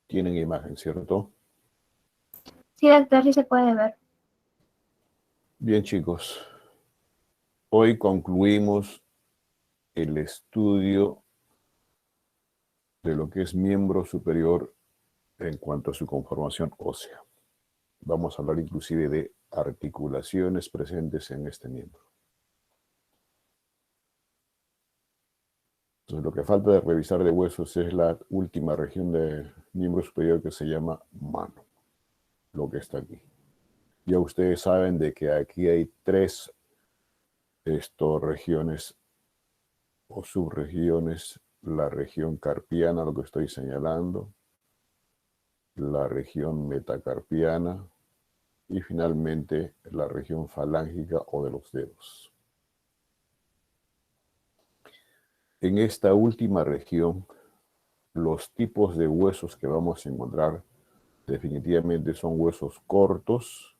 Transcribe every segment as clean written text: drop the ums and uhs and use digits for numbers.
Tienen imagen, ¿cierto? Sí, doctor, sí se puede ver. Bien, chicos. Hoy concluimos el estudio de lo que es miembro superior en cuanto a su conformación ósea. Vamos a hablar inclusive de articulaciones presentes en este miembro. Entonces, lo que falta de revisar de huesos es la última región del miembro superior que se llama mano, lo que está aquí. Ya ustedes saben de que aquí hay tres regiones o subregiones, la región carpiana, lo que estoy señalando, la región metacarpiana y finalmente la región falángica o de los dedos. En esta última región, los tipos de huesos que vamos a encontrar definitivamente son huesos cortos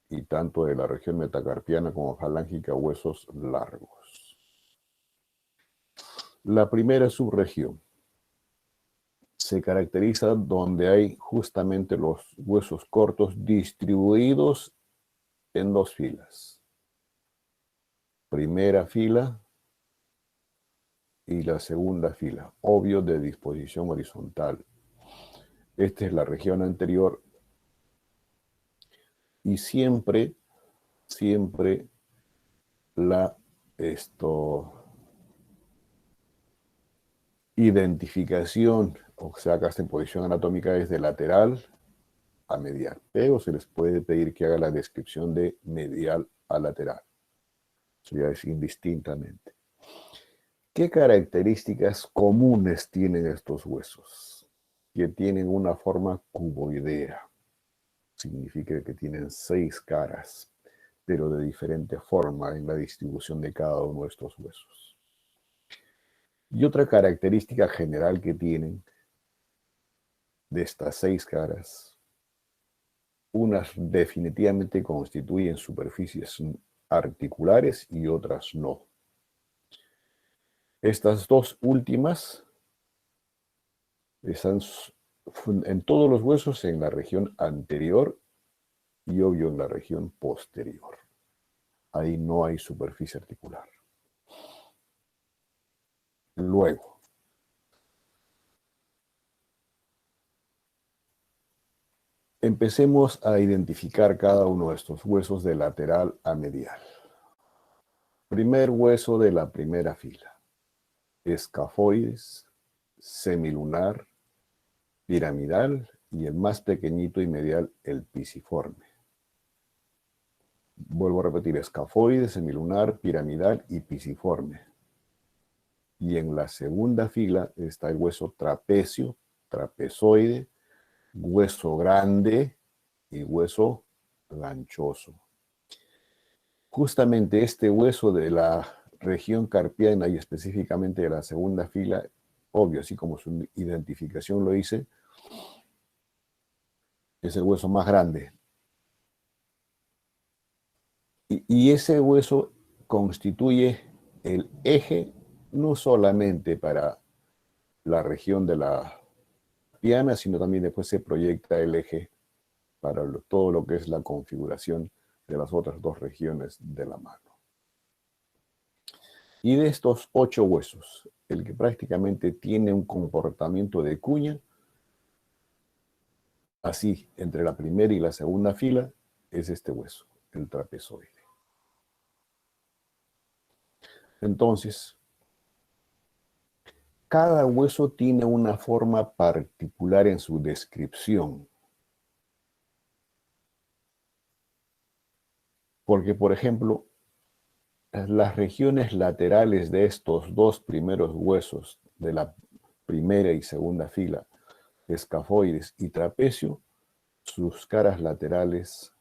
y tanto de la región metacarpiana como falángica huesos largos. La primera subregión se caracteriza donde hay justamente los huesos cortos distribuidos en dos filas. Primera fila y la segunda fila, obvio de disposición horizontal. Esta es la región anterior y siempre la identificación, o sea, acá está en posición anatómica es de lateral a medial, pero se les puede pedir que haga la descripción de medial a lateral. Eso ya es indistintamente. ¿Qué características comunes tienen estos huesos? Que tienen una forma cuboidea. Significa que tienen 6 caras, pero de diferente forma en la distribución de cada uno de estos huesos. Y otra característica general que tienen de estas 6 caras, unas definitivamente constituyen superficies articulares y otras no. Estas dos últimas están en todos los huesos en la región anterior y obvio en la región posterior. Ahí no hay superficie articular. Luego, empecemos a identificar cada uno de estos huesos de lateral a medial. Primer hueso de la primera fila. Escafoides, semilunar, piramidal y el más pequeñito y medial, el pisiforme. Vuelvo a repetir, escafoide, semilunar, piramidal y pisiforme. Y en la segunda fila está el hueso trapecio, trapezoide, hueso grande y hueso ganchoso. Justamente este hueso de la región carpiana y específicamente de la segunda fila, obvio, así como su identificación lo dice, es el hueso más grande. Y ese hueso constituye el eje no solamente para la región de la pierna, sino también después se proyecta el eje para todo lo que es la configuración de las otras dos regiones de la mano. Y de estos 8 huesos, el que prácticamente tiene un comportamiento de cuña, así entre la primera y la segunda fila, es este hueso, el trapezoide. Entonces, cada hueso tiene una forma particular en su descripción. Porque, por ejemplo, las regiones laterales de estos dos primeros huesos de la primera y segunda fila, escafoides y trapecio, sus caras laterales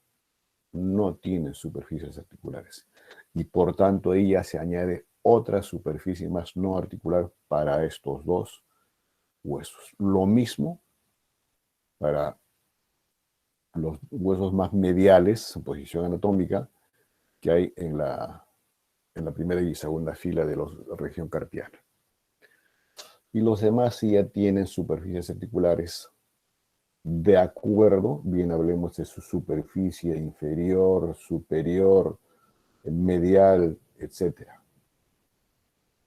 no tienen superficies articulares. Y por tanto, ahí ya se añade otra superficie más no articular para estos dos huesos. Lo mismo para los huesos más mediales, en posición anatómica, que hay en la primera y segunda fila de la región carpiana. Y los demás sí ya tienen superficies articulares de acuerdo, bien hablemos de su superficie inferior, superior, medial, etcétera.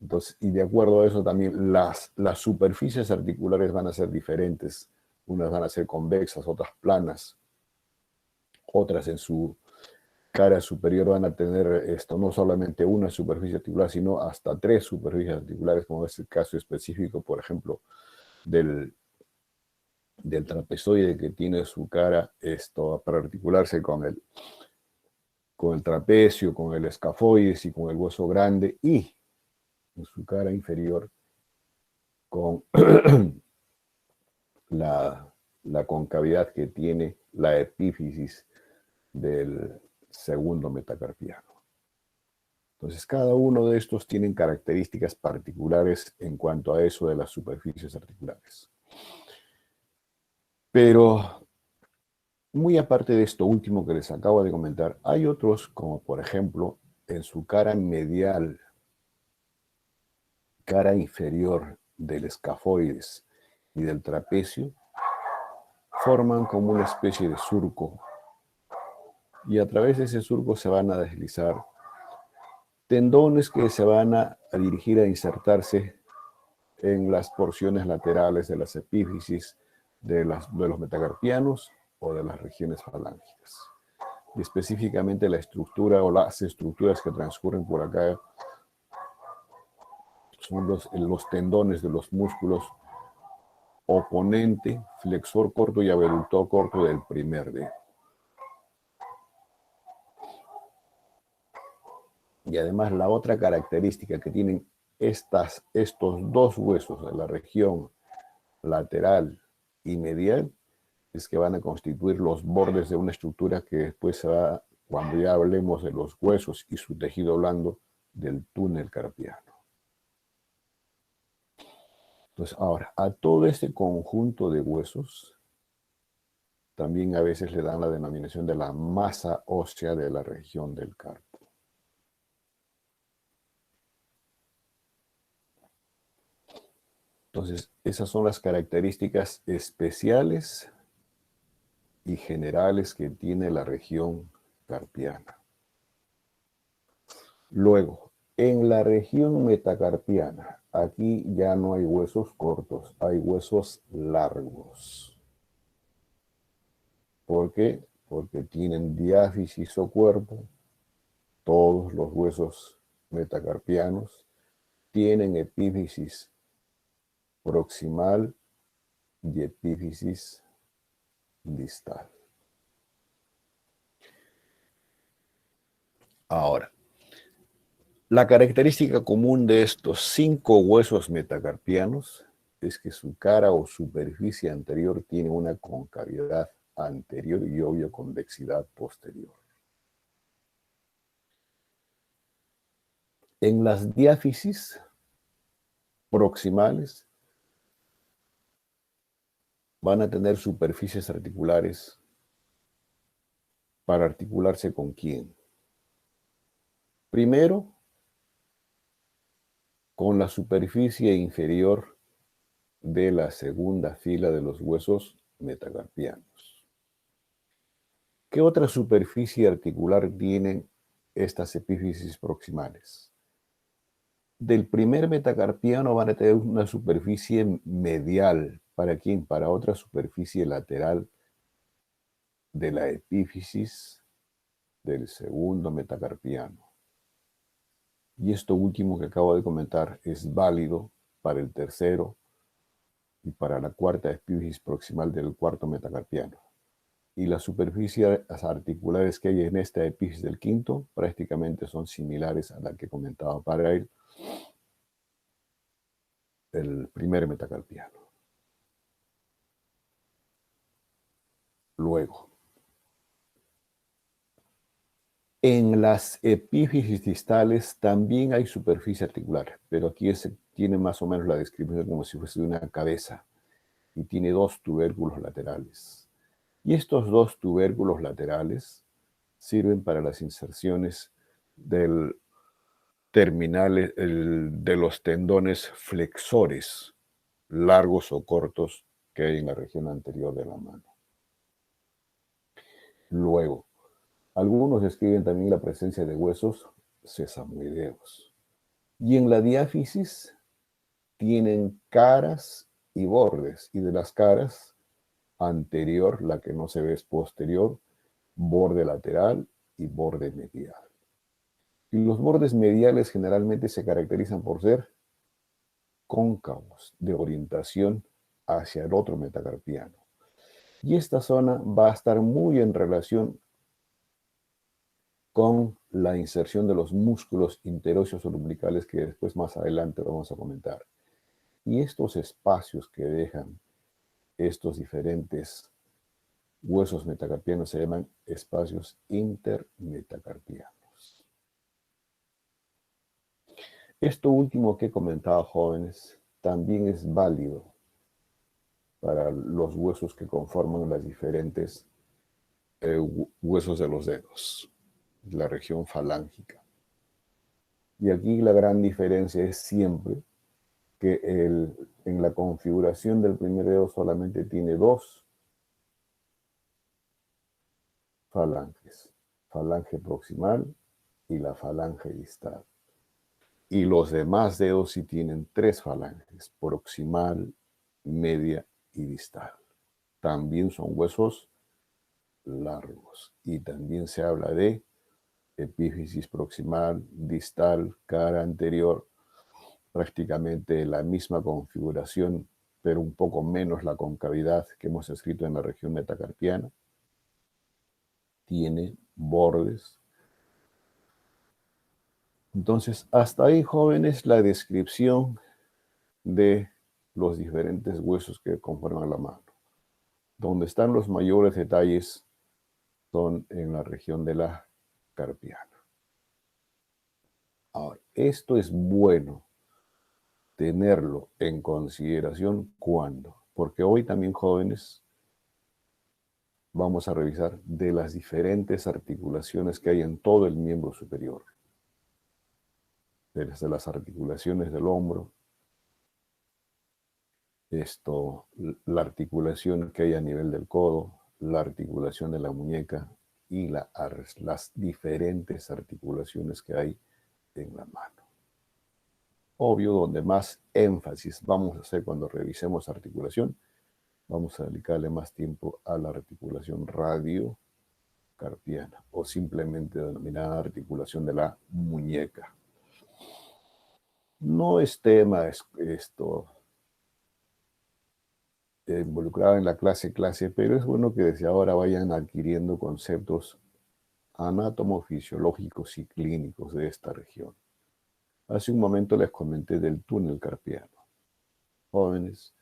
Entonces, y de acuerdo a eso también las superficies articulares van a ser diferentes. Unas van a ser convexas, otras planas, otras en su cara superior van a tener esto, no solamente una superficie articular, sino hasta 3 superficies articulares, como es el caso específico, por ejemplo, del trapezoide, que tiene su cara esto para articularse con el trapecio, con el escafoides y con el hueso grande, y en su cara inferior con la concavidad que tiene la epífisis del segundo metacarpiano. Entonces, cada uno de estos tienen características particulares en cuanto a eso de las superficies articulares. Pero, muy aparte de esto último que les acabo de comentar, hay otros, como por ejemplo, en su cara medial, cara inferior del escafoides y del trapecio, forman como una especie de surco. Y a través de ese surco se van a deslizar tendones que se van a dirigir a insertarse en las porciones laterales de las epífisis de los metacarpianos o de las regiones falángicas. Y específicamente la estructura o las estructuras que transcurren por acá son los tendones de los músculos oponente, flexor corto y abductor corto del primer dedo. Y además la otra característica que tienen estos dos huesos de la región lateral y medial es que van a constituir los bordes de una estructura que después se va, cuando ya hablemos de los huesos y su tejido blando, del túnel carpiano. Entonces, ahora, a todo este conjunto de huesos, también a veces le dan la denominación de la masa ósea de la región del carpo. Entonces, esas son las características especiales y generales que tiene la región carpiana. Luego, en la región metacarpiana, aquí ya no hay huesos cortos, hay huesos largos. ¿Por qué? Porque tienen diáfisis o cuerpo. Todos los huesos metacarpianos tienen epífisis proximal y epífisis distal. Ahora, la característica común de estos 5 huesos metacarpianos es que su cara o superficie anterior tiene una concavidad anterior y obvio convexidad posterior. En las diáfisis proximales van a tener superficies articulares para articularse con quién. Primero, con la superficie inferior de la segunda fila de los huesos metacarpianos. ¿Qué otra superficie articular tienen estas epífisis proximales? Del primer metacarpiano van a tener una superficie medial. ¿Para quién? Para otra superficie lateral de la epífisis del segundo metacarpiano. Y esto último que acabo de comentar es válido para el tercero y para la cuarta epífisis proximal del cuarto metacarpiano. Y las superficies articulares que hay en esta epífisis del quinto prácticamente son similares a la que comentaba para el primer metacarpiano. Luego, en las epífisis distales también hay superficie articular, pero aquí tiene más o menos la descripción como si fuese una cabeza y tiene 2 tubérculos laterales. Y estos 2 tubérculos laterales sirven para las inserciones terminales de los tendones flexores largos o cortos que hay en la región anterior de la mano. Luego, algunos describen también la presencia de huesos sesamoideos. Y en la diáfisis tienen caras y bordes, y de las caras, anterior, la que no se ve es posterior, borde lateral y borde medial. Y los bordes mediales generalmente se caracterizan por ser cóncavos, de orientación hacia el otro metacarpiano. Y esta zona va a estar muy en relación con la inserción de los músculos interóseos o lumbricales que después más adelante vamos a comentar. Y estos espacios que dejan estos diferentes huesos metacarpianos se llaman espacios intermetacarpianos. Esto último que he comentado, jóvenes, también es válido para los huesos que conforman las diferentes huesos de los dedos, la región falángica. Y aquí la gran diferencia es siempre que en la configuración del primer dedo solamente tiene dos falanges, falange proximal y la falange distal. Y los demás dedos sí tienen tres falanges, proximal, media y distal. También son huesos largos. Y también se habla de epífisis proximal, distal, cara anterior, prácticamente la misma configuración, pero un poco menos la concavidad que hemos escrito en la región metacarpiana. Tiene bordes. Entonces, hasta ahí, jóvenes, la descripción de los diferentes huesos que conforman la mano. Donde están los mayores detalles son en la región de la carpiana. Ahora, esto es bueno tenerlo en consideración cuando, porque hoy también, jóvenes, vamos a revisar de las diferentes articulaciones que hay en todo el miembro superior. Desde las articulaciones del hombro, la articulación que hay a nivel del codo, la articulación de la muñeca y las diferentes articulaciones que hay en la mano. Obvio, donde más énfasis vamos a hacer cuando revisemos articulación, vamos a dedicarle más tiempo a la articulación radiocarpiana o simplemente denominada articulación de la muñeca. No es tema involucrado en la clase, pero es bueno que desde ahora vayan adquiriendo conceptos anatomofisiológicos y clínicos de esta región. Hace un momento les comenté del túnel carpiano. Jóvenes,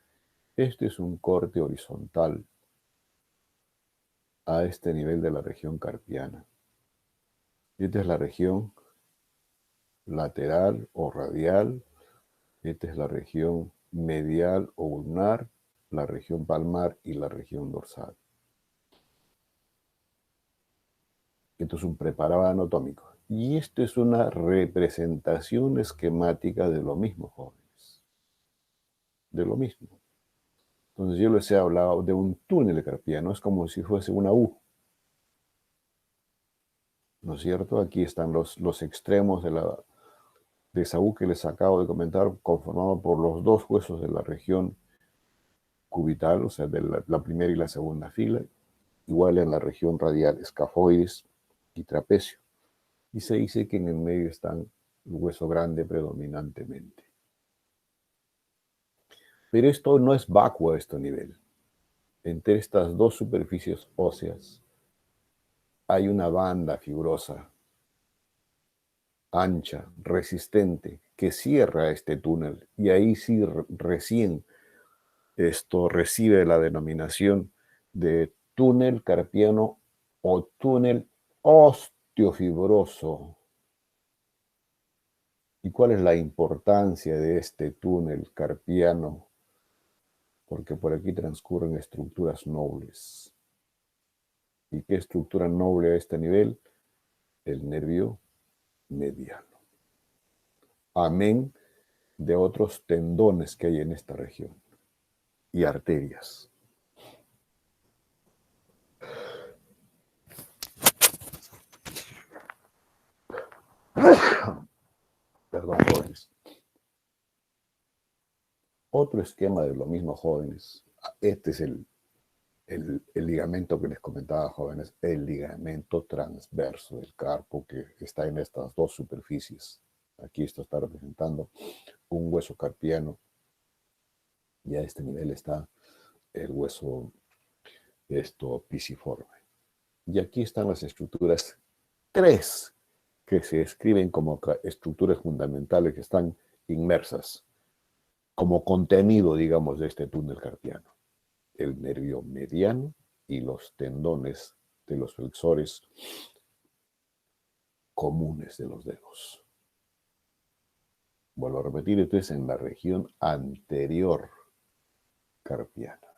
este es un corte horizontal a este nivel de la región carpiana. Esta es la región lateral o radial. Esta es la región medial o ulnar, la región palmar y la región dorsal. Esto es un preparado anatómico. Y esto es una representación esquemática de lo mismo, jóvenes. De lo mismo. Entonces yo les he hablado de un túnel carpiano. Es como si fuese una U. ¿No es cierto? Aquí están los extremos de esa U que les acabo de comentar, conformado por los dos huesos de la región cubital, o sea, de la primera y la segunda fila, igual en la región radial, escafoides y trapecio. Y se dice que en el medio están el hueso grande predominantemente. Pero esto no es vacuo a este nivel. Entre estas dos superficies óseas hay una banda fibrosa, ancha, resistente, que cierra este túnel. Y ahí sí recién esto recibe la denominación de túnel carpiano o túnel osteofibroso. ¿Y cuál es la importancia de este túnel carpiano? Porque por aquí transcurren estructuras nobles. ¿Y qué estructura noble a este nivel? El nervio mediano. Amén de otros tendones que hay en esta región. y arterias. Perdón, jóvenes. Otro esquema de lo mismo, jóvenes. Este es el ligamento que les comentaba, jóvenes, el ligamento transverso del carpo que está en estas dos superficies. Aquí esto está representando un hueso carpiano y a este nivel está el hueso pisiforme. Y aquí están las estructuras 3 que se describen como estructuras fundamentales que están inmersas como contenido, digamos, de este túnel carpiano. El nervio mediano y los tendones de los flexores comunes de los dedos. Vuelvo a repetir, esto es en la región anterior carpiana.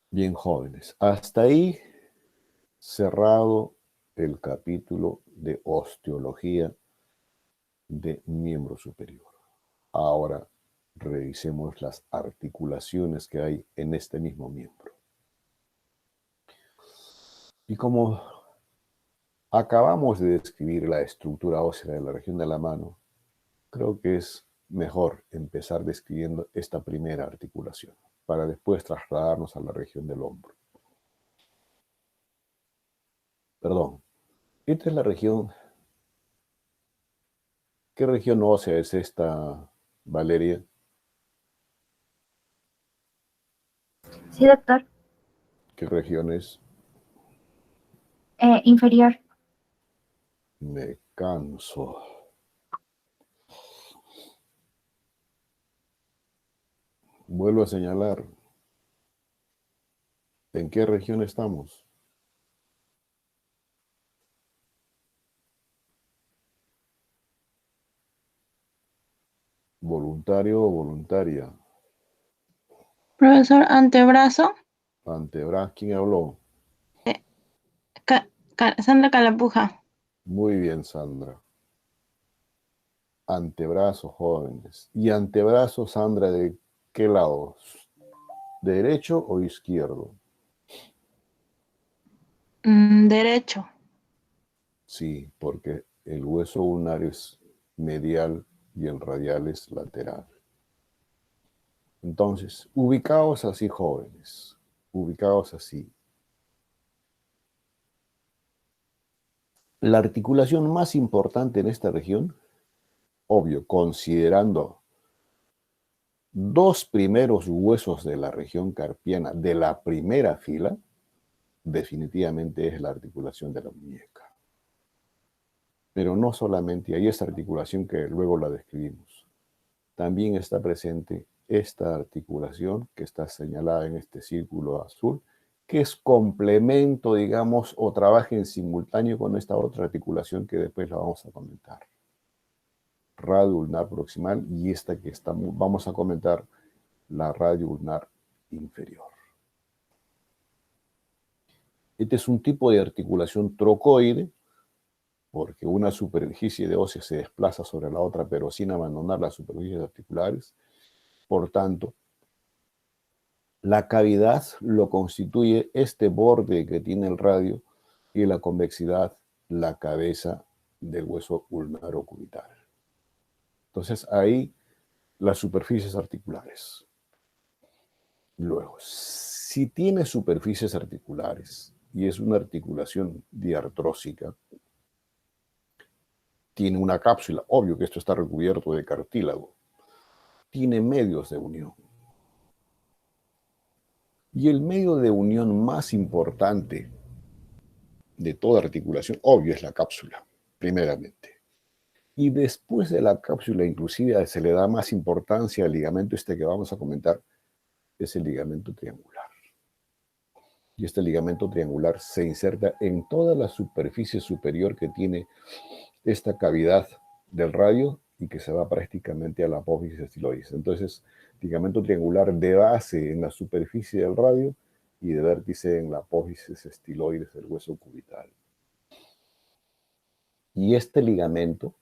Bien, jóvenes, hasta ahí cerrado el capítulo de osteología de miembro superior. Ahora revisemos las articulaciones que hay en este mismo miembro. Y como acabamos de describir la estructura ósea de la región de la mano, creo que es mejor empezar describiendo esta primera articulación para después trasladarnos a la región del hombro. Perdón, esta es la región. ¿Qué región ósea es esta, Valeria? Sí, doctor. ¿Qué región es? Inferior. Me canso. Vuelvo a señalar. ¿En qué región estamos? ¿Voluntario o voluntaria? Profesor, antebrazo. Antebrazo. ¿Quién habló? Sandra Calapuja. Muy bien, Sandra. Antebrazo, jóvenes. ¿Y antebrazo, Sandra, de qué lado? ¿De derecho o izquierdo? Derecho. Sí, porque el hueso ulnar es medial y el radial es lateral. Entonces, ubicaos así, jóvenes. Ubicaos así. La articulación más importante en esta región, obvio, considerando dos primeros huesos de la región carpiana de la primera fila, definitivamente es la articulación de la muñeca. Pero no solamente hay esta articulación que luego la describimos. También está presente esta articulación que está señalada en este círculo azul, que es complemento, digamos, o trabaja en simultáneo con esta otra articulación que después la vamos a comentar. Radio ulnar proximal y esta que vamos a comentar, la radio ulnar inferior. Este es un tipo de articulación trocoide, porque una superficie de ósea se desplaza sobre la otra, pero sin abandonar las superficies articulares. Por tanto, la cavidad lo constituye este borde que tiene el radio y la convexidad, la cabeza del hueso ulnar ocubital. Entonces, ahí las superficies articulares. Luego, si tiene superficies articulares y es una articulación diartrósica, tiene una cápsula, obvio que esto está recubierto de cartílago, tiene medios de unión. Y el medio de unión más importante de toda articulación, obvio, es la cápsula, primeramente. Y después de la cápsula, inclusive, se le da más importancia al ligamento este que vamos a comentar, es el ligamento triangular. Y este ligamento triangular se inserta en toda la superficie superior que tiene esta cavidad del radio y que se va prácticamente a la apófisis estiloides. Entonces, ligamento triangular de base en la superficie del radio y de vértice en la apófisis estiloides del hueso cubital. Y este ligamento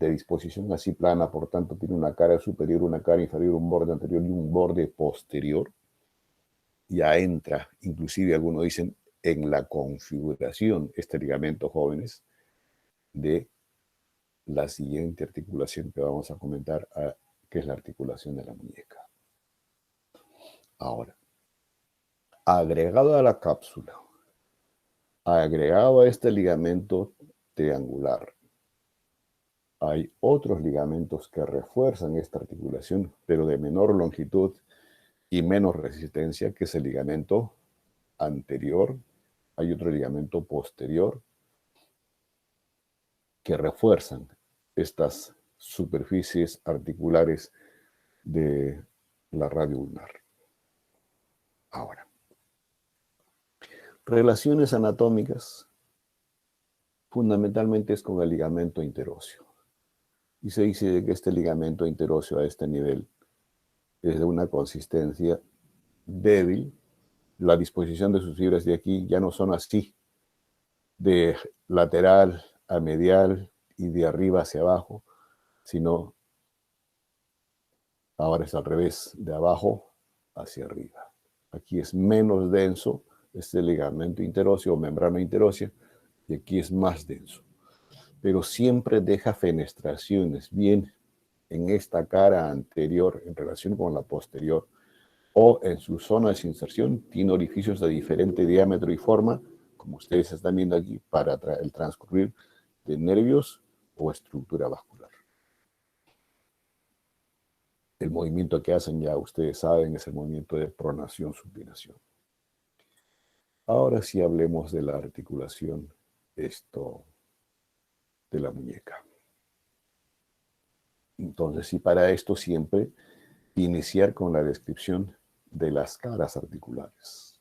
de disposición así plana, por tanto tiene una cara superior, una cara inferior, un borde anterior y un borde posterior. Ya entra, inclusive algunos dicen, en la configuración, este ligamento, jóvenes, de la siguiente articulación que vamos a comentar, que es la articulación de la muñeca. Ahora, agregado a la cápsula, agregado a este ligamento triangular, hay otros ligamentos que refuerzan esta articulación, pero de menor longitud y menos resistencia, que es el ligamento anterior. Hay otro ligamento posterior que refuerzan estas superficies articulares de la radio ulnar. Ahora, relaciones anatómicas fundamentalmente es con el ligamento interóseo. Y se dice que este ligamento interóseo a este nivel es de una consistencia débil. La disposición de sus fibras de aquí ya no son así, de lateral a medial y de arriba hacia abajo, sino ahora es al revés, de abajo hacia arriba. Aquí es menos denso este ligamento interóseo o membrana interósea, y aquí es más denso. Pero siempre deja fenestraciones, bien en esta cara anterior en relación con la posterior, o en su zona de inserción, tiene orificios de diferente diámetro y forma, como ustedes están viendo aquí, para el transcurrir de nervios o estructura vascular. El movimiento que hacen, ya ustedes saben, es el movimiento de pronación-supinación. Ahora sí hablemos de la articulación de la muñeca. Entonces, y para esto siempre iniciar con la descripción de las caras articulares.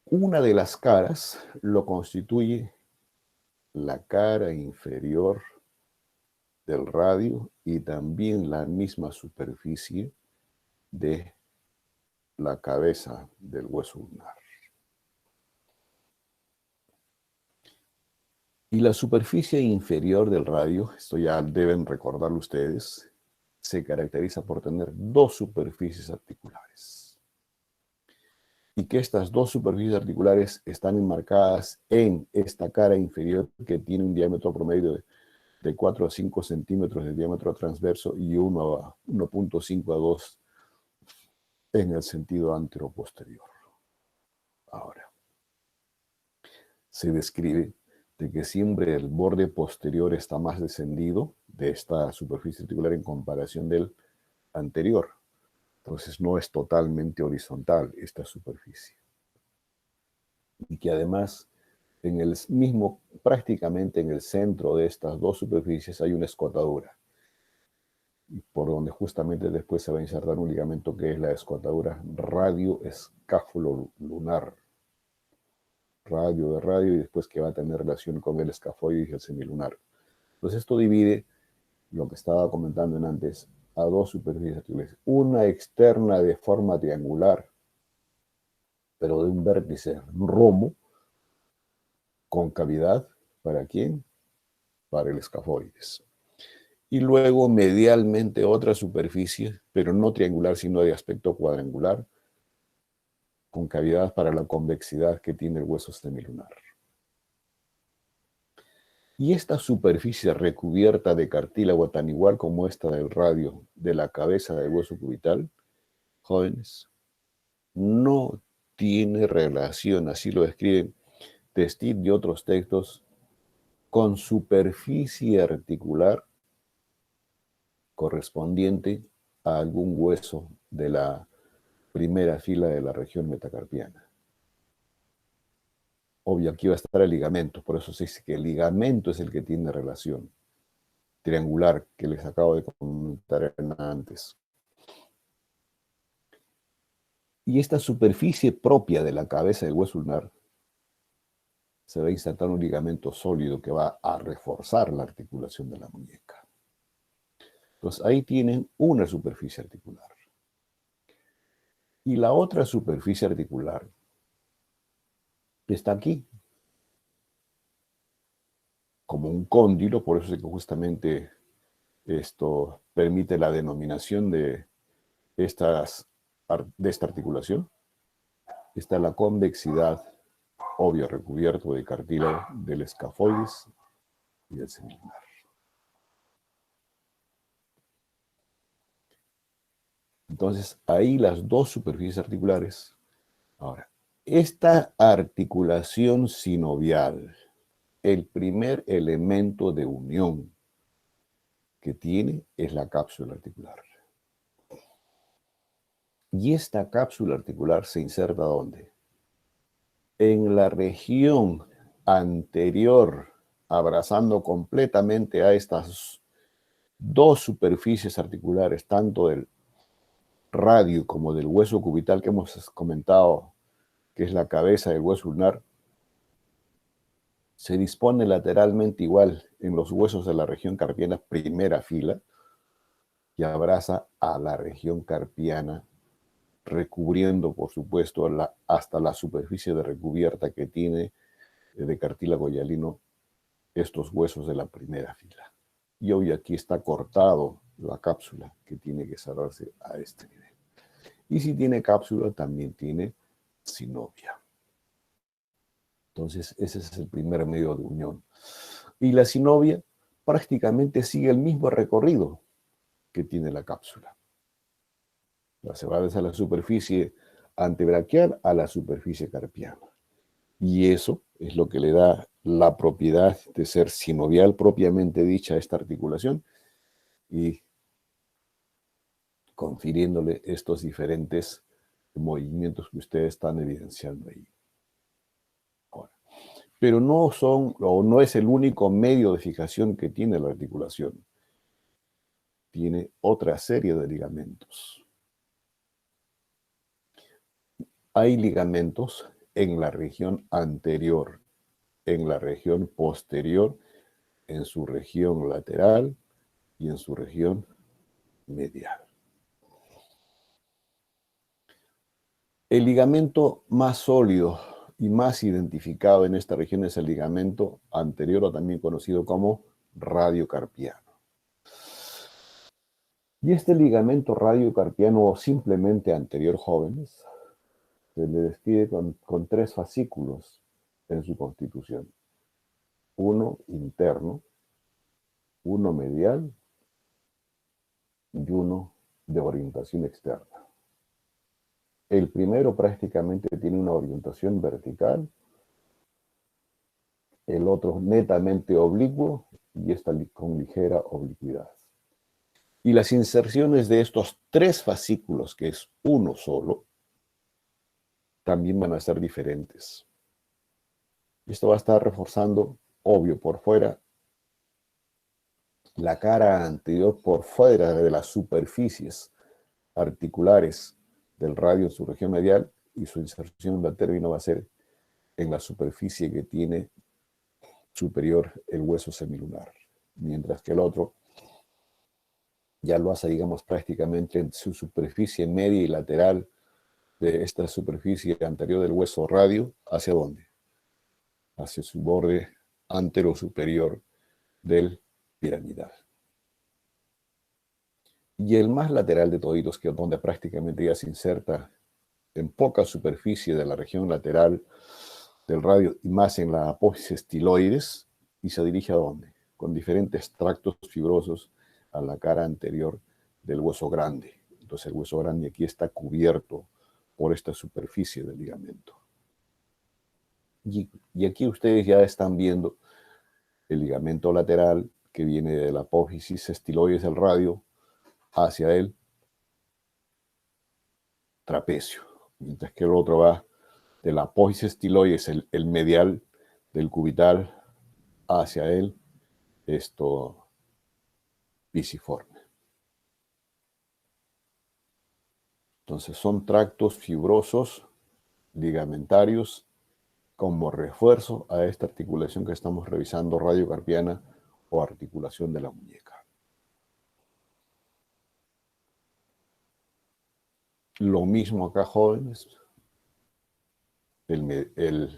Una de las caras lo constituye la cara inferior del radio y también la misma superficie de la cabeza del hueso ulnar. Y la superficie inferior del radio, esto ya deben recordarlo ustedes, se caracteriza por tener dos superficies articulares. Y que estas dos superficies articulares están enmarcadas en esta cara inferior que tiene un diámetro promedio de 4 a 5 centímetros de diámetro transverso y 1.5 a 2 en el sentido anteroposterior. Ahora, se describe de que siempre el borde posterior está más descendido de esta superficie articular en comparación del anterior. Entonces no es totalmente horizontal esta superficie. Y que además en el mismo, prácticamente en el centro de estas dos superficies hay una escotadura, por donde justamente después se va a insertar un ligamento que es la escotadura radio-escáfulo-lunar. Radio de radio y después que va a tener relación con el escafoide y el semilunar. Entonces esto divide lo que estaba comentando antes a dos superficies articulares. Una externa de forma triangular, pero de un vértice romo, con cavidad, ¿para quién? Para el escafoides. Y luego medialmente otra superficie, pero no triangular, sino de aspecto cuadrangular, con cavidad para la convexidad que tiene el hueso semilunar. Y esta superficie recubierta de cartílago, tan igual como esta del radio de la cabeza del hueso cubital, jóvenes, no tiene relación, así lo describen Testit y otros textos, con superficie articular correspondiente a algún hueso de la primera fila de la región metacarpiana. Obvio, aquí va a estar el ligamento, por eso se dice que el ligamento es el que tiene relación triangular que les acabo de comentar antes. Y esta superficie propia de la cabeza del hueso ulnar se va a insertar un ligamento sólido que va a reforzar la articulación de la muñeca. Entonces ahí tienen una superficie articular. Y la otra superficie articular está aquí, como un cóndilo, por eso es que justamente esto permite la denominación de esta articulación. Está la convexidad, obvio recubierto de cartílago del escafoides y del semilunar. Entonces, ahí las dos superficies articulares. Ahora, esta articulación sinovial, el primer elemento de unión que tiene es la cápsula articular. Y esta cápsula articular se inserta ¿dónde? En la región anterior, abrazando completamente a estas dos superficies articulares, tanto del radio como del hueso cubital que hemos comentado, que es la cabeza del hueso ulnar. Se dispone lateralmente igual en los huesos de la región carpiana primera fila y abraza a la región carpiana, recubriendo, por supuesto, hasta la superficie de recubierta que tiene de cartílago hialino estos huesos de la primera fila. Y hoy aquí está cortado la cápsula que tiene que cerrarse a este nivel. Y si tiene cápsula, también tiene sinovia. Entonces, ese es el primer medio de unión. Y la sinovia prácticamente sigue el mismo recorrido que tiene la cápsula. Se va desde la superficie antebraquial a la superficie carpiana. Y eso es lo que le da la propiedad de ser sinovial propiamente dicha a esta articulación y confiriéndole estos diferentes movimientos que ustedes están evidenciando ahí. Ahora, pero no son, o no es el único medio de fijación que tiene la articulación. Tiene otra serie de ligamentos. Hay ligamentos en la región anterior, en la región posterior, en su región lateral y en su región medial. El ligamento más sólido y más identificado en esta región es el ligamento anterior, o también conocido como radiocarpiano. Y este ligamento radiocarpiano, o simplemente anterior, jóvenes, se le describe con tres fascículos en su constitución. Uno interno, uno medial y uno de orientación externa. El primero prácticamente tiene una orientación vertical, el otro netamente oblicuo y esta con ligera oblicuidad. Y las inserciones de estos tres fascículos, que es uno solo, también van a ser diferentes. Esto va a estar reforzando, obvio, por fuera, la cara anterior por fuera de las superficies articulares del radio en su región medial, y su inserción del término va a ser en la superficie que tiene superior el hueso semilunar, mientras que el otro ya lo hace, digamos, prácticamente en su superficie media y lateral de esta superficie anterior del hueso radio. ¿Hacia dónde? Hacia su borde antero-superior del piramidal. Y el más lateral de toditos, que es donde prácticamente ya se inserta en poca superficie de la región lateral del radio y más en la apófisis estiloides, y se dirige ¿a dónde? Con diferentes tractos fibrosos a la cara anterior del hueso grande. Entonces el hueso grande aquí está cubierto por esta superficie del ligamento. Y aquí ustedes ya están viendo el ligamento lateral que viene de la apófisis estiloides del radio hacia el trapecio, mientras que el otro va de la apófisis estiloides, el medial del cubital, hacia el pisiforme. Entonces son tractos fibrosos, ligamentarios, como refuerzo a esta articulación que estamos revisando, radiocarpiana o articulación de la muñeca. Lo mismo acá, jóvenes, de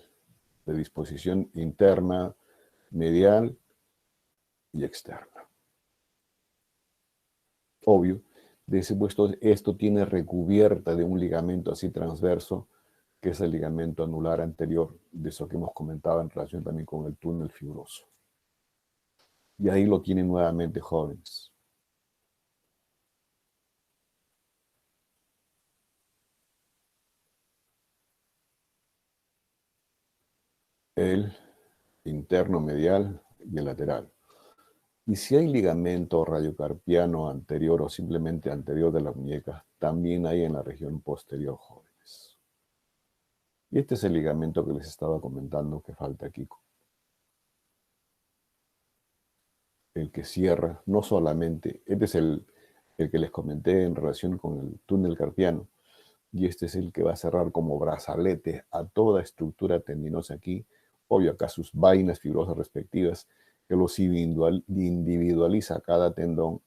disposición interna medial y externa. Obvio, de ese puesto esto tiene recubierta de un ligamento así transverso, que es el ligamento anular anterior, de eso que hemos comentado en relación también con el túnel fibroso. Y ahí lo tienen nuevamente, jóvenes. El interno medial y el lateral. Y si hay ligamento radiocarpiano anterior o simplemente anterior de la muñeca, también hay en la región posterior, jóvenes. Y este es el ligamento que les estaba comentando que falta aquí. El que cierra, no solamente, este es el que les comenté en relación con el túnel carpiano, y este es el que va a cerrar como brazalete a toda estructura tendinosa aquí, obvio acá sus vainas fibrosas respectivas, que los individualiza cada tendón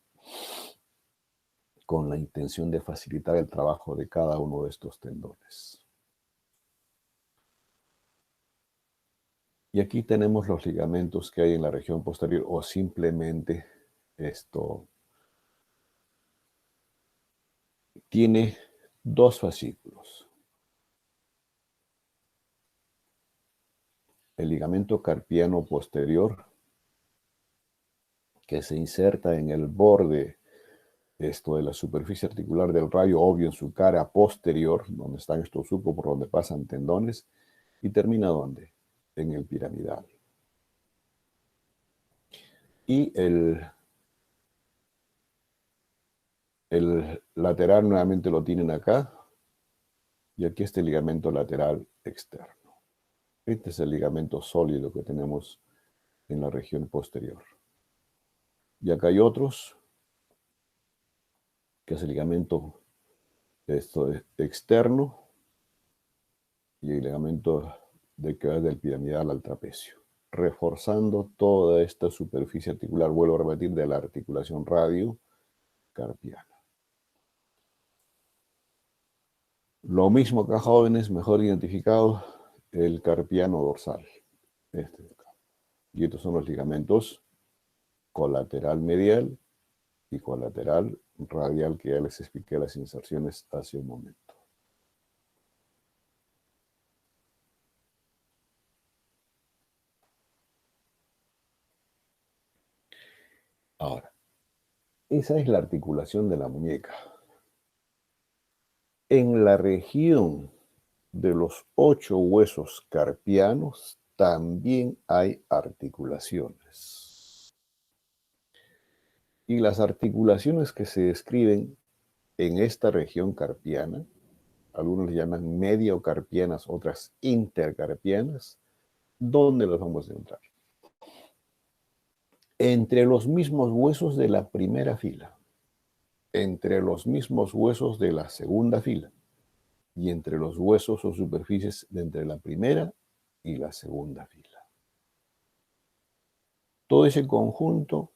con la intención de facilitar el trabajo de cada uno de estos tendones. Y aquí tenemos los ligamentos que hay en la región posterior, o simplemente esto tiene dos fascículos. El ligamento carpiano posterior, que se inserta en el borde de la superficie articular del radio, obvio en su cara posterior, donde están estos surcos por donde pasan tendones, y termina ¿dónde? En el piramidal. Y el lateral nuevamente lo tienen acá, y aquí este ligamento lateral externo. Este es el ligamento sólido que tenemos en la región posterior. Y acá hay otros, que es el ligamento externo y el ligamento que va del piramidal al trapecio, reforzando toda esta superficie articular, vuelvo a repetir, de la articulación radiocarpiana. Lo mismo acá, jóvenes, mejor identificado, el carpiano dorsal. Este de acá. Y estos son los ligamentos colateral medial y colateral radial, que ya les expliqué las inserciones hace un momento. Ahora, esa es la articulación de la muñeca. En la región de los 8 huesos carpianos también hay articulaciones. Y las articulaciones que se describen en esta región carpiana, algunos le llaman mediocarpianas, otras intercarpianas, ¿dónde las vamos a encontrar? Entre los mismos huesos de la primera fila, entre los mismos huesos de la segunda fila, y entre los huesos o superficies de entre la primera y la segunda fila. Todo ese conjunto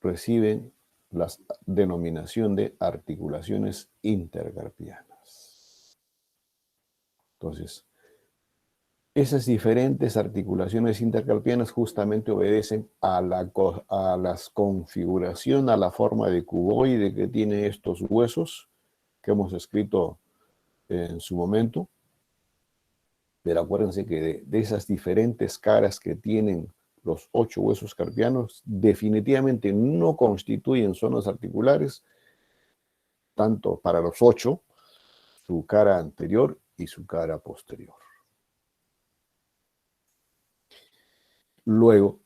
reciben la denominación de articulaciones intercarpianas. Entonces, esas diferentes articulaciones intercarpianas justamente obedecen a la configuración, a la forma de cuboide que tienen estos huesos que hemos escrito en su momento. Pero acuérdense que de esas diferentes caras que tienen los 8 huesos carpianos, definitivamente no constituyen zonas articulares, tanto para los 8, su cara anterior y su cara posterior. Luego,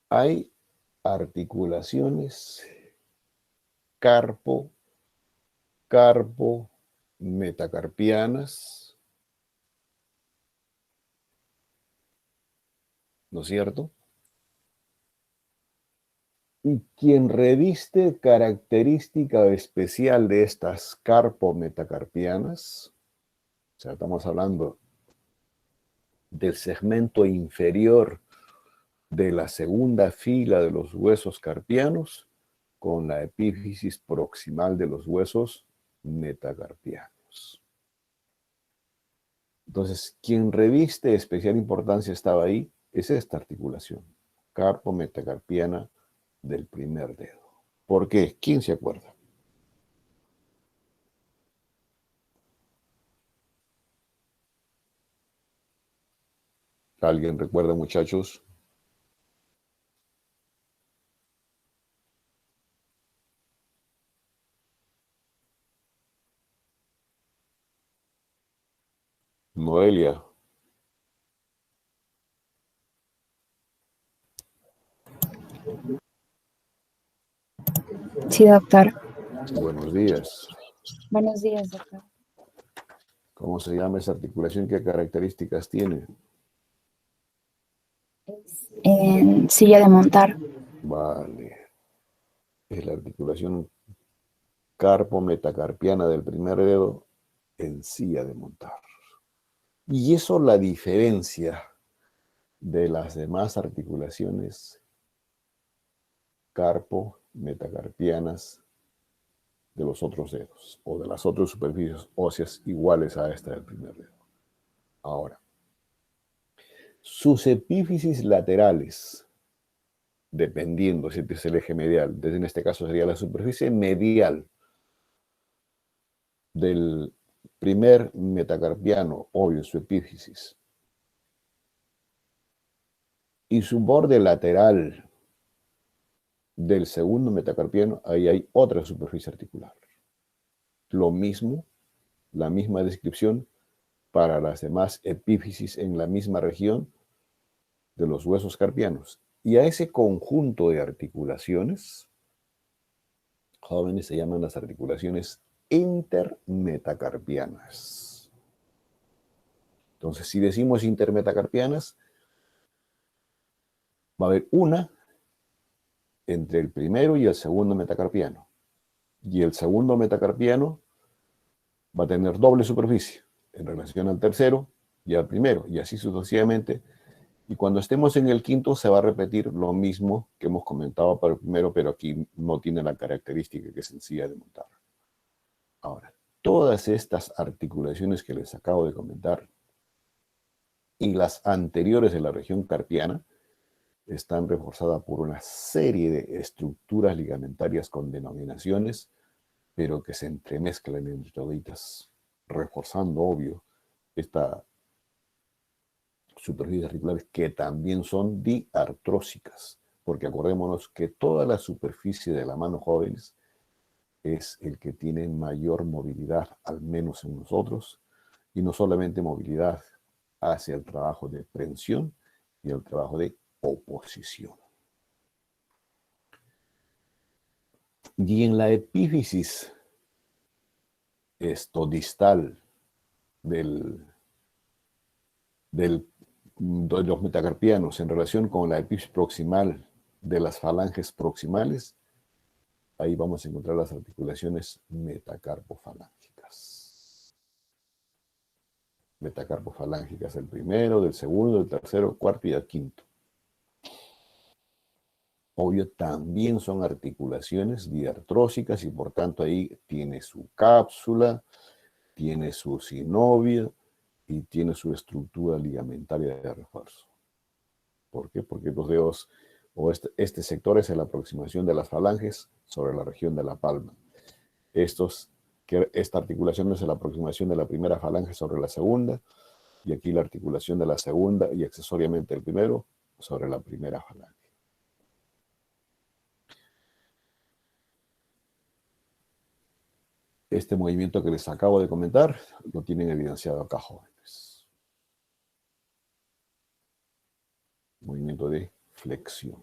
hay articulaciones carpo-metacarpianas, ¿no es cierto? Y quien reviste característica especial de estas carpo-metacarpianas, o sea, estamos hablando del segmento inferior de la segunda fila de los huesos carpianos con la epífisis proximal de los huesos metacarpianos. Entonces, quien reviste especial importancia estaba ahí, es esta articulación, carpo-metacarpiana del primer dedo. ¿Por qué? ¿Quién se acuerda? ¿Alguien recuerda, muchachos? Noelia. Sí, doctor. Buenos días. Buenos días, doctor. ¿Cómo se llama esa articulación? ¿Qué características tiene? En silla de montar. Vale. Es la articulación carpo-metacarpiana del primer dedo en silla de montar. Y eso la diferencia de las demás articulaciones carpo-metacarpianas de los otros dedos o de las otras superficies óseas iguales a esta del primer dedo. Ahora, sus epífisis laterales, dependiendo si es el eje medial, en este caso sería la superficie medial del primer metacarpiano, obvio, su epífisis, y su borde lateral del segundo metacarpiano, ahí hay otra superficie articular. Lo mismo, la misma descripción para las demás epífisis en la misma región de los huesos carpianos. Y a ese conjunto de articulaciones, jóvenes, se llaman las articulaciones intermetacarpianas. Entonces, si decimos intermetacarpianas, va a haber una entre el primero y el segundo metacarpiano. Y el segundo metacarpiano va a tener doble superficie en relación al tercero y al primero, y así sucesivamente. Y cuando estemos en el quinto se va a repetir lo mismo que hemos comentado para el primero, pero aquí no tiene la característica que es sencilla de montar. Ahora, todas estas articulaciones que les acabo de comentar y las anteriores de la región carpiana están reforzadas por una serie de estructuras ligamentarias con denominaciones, pero que se entremezclan entre toditas, reforzando, obvio, esta superficies articulares que también son diartrósicas, porque acordémonos que toda la superficie de la mano, jóvenes, es el que tiene mayor movilidad, al menos en nosotros, y no solamente movilidad hacia el trabajo de prensión y el trabajo de oposición. Y en la epífisis distal de los metacarpianos en relación con la epífisis proximal de las falanges proximales, ahí vamos a encontrar las articulaciones metacarpofalángicas. Metacarpofalángicas, el primero, del segundo, del tercero, cuarto y el quinto. Obvio, también son articulaciones diartrósicas y por tanto ahí tiene su cápsula, tiene su sinovia y tiene su estructura ligamentaria de refuerzo. ¿Por qué? Porque los dedos, o este sector es la aproximación de las falanges sobre la región de la palma. Esta articulación es la aproximación de la primera falange sobre la segunda, y aquí la articulación de la segunda y accesoriamente el primero sobre la primera falange. Este movimiento que les acabo de comentar lo tienen evidenciado acá, jóvenes. Movimiento de flexión.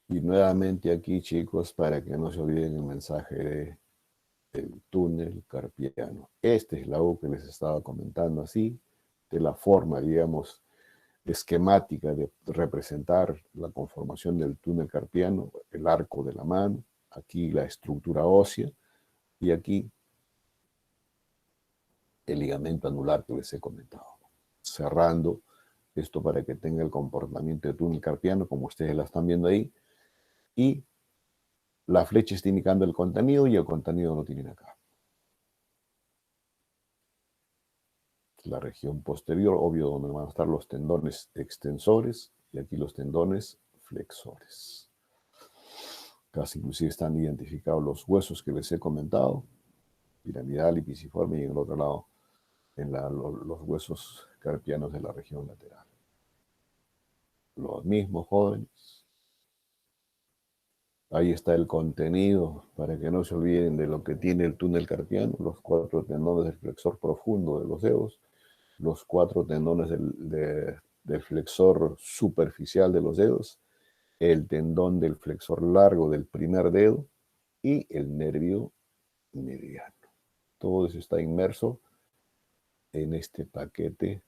Y nuevamente aquí, chicos, para que no se olviden el mensaje del túnel carpiano. Esta es la U que les estaba comentando así, de la forma, digamos, esquemática de representar la conformación del túnel carpiano, el arco de la mano, aquí la estructura ósea, y aquí el ligamento anular que les he comentado. Cerrando esto para que tenga el comportamiento de túnel carpiano, como ustedes la están viendo ahí, y la flecha está indicando el contenido y el contenido lo tienen acá. la región posterior, obvio, donde van a estar los tendones extensores y aquí los tendones flexores. Casi inclusive están identificados los huesos que les he comentado, piramidal y pisiforme, y en el otro lado los huesos carpianos de la región lateral. Los mismos, jóvenes. Ahí está el contenido, para que no se olviden de lo que tiene el túnel carpiano, los 4 tendones del flexor profundo de los dedos, los 4 tendones del flexor superficial de los dedos, el tendón del flexor largo del primer dedo y el nervio mediano. Todo eso está inmerso en este paquete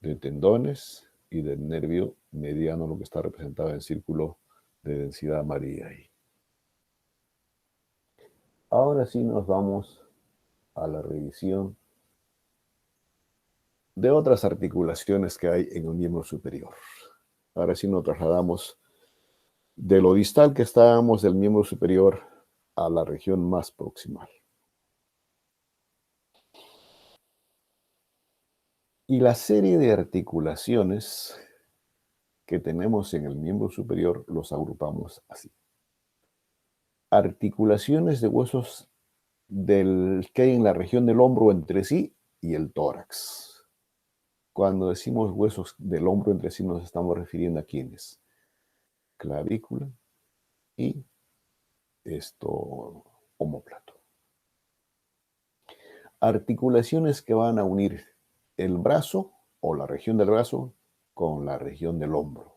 de tendones y del nervio mediano, lo que está representado en círculo de densidad amarilla ahí. Ahora sí nos vamos a la revisión de otras articulaciones que hay en un miembro superior. Ahora sí nos trasladamos de lo distal que estábamos del miembro superior a la región más proximal. Y la serie de articulaciones que tenemos en el miembro superior los agrupamos así. Articulaciones de huesos que hay en la región del hombro entre sí y el tórax. Cuando decimos huesos del hombro entre sí nos estamos refiriendo a quiénes. Clavícula y omóplato. Articulaciones que van a unir el brazo o la región del brazo con la región del hombro.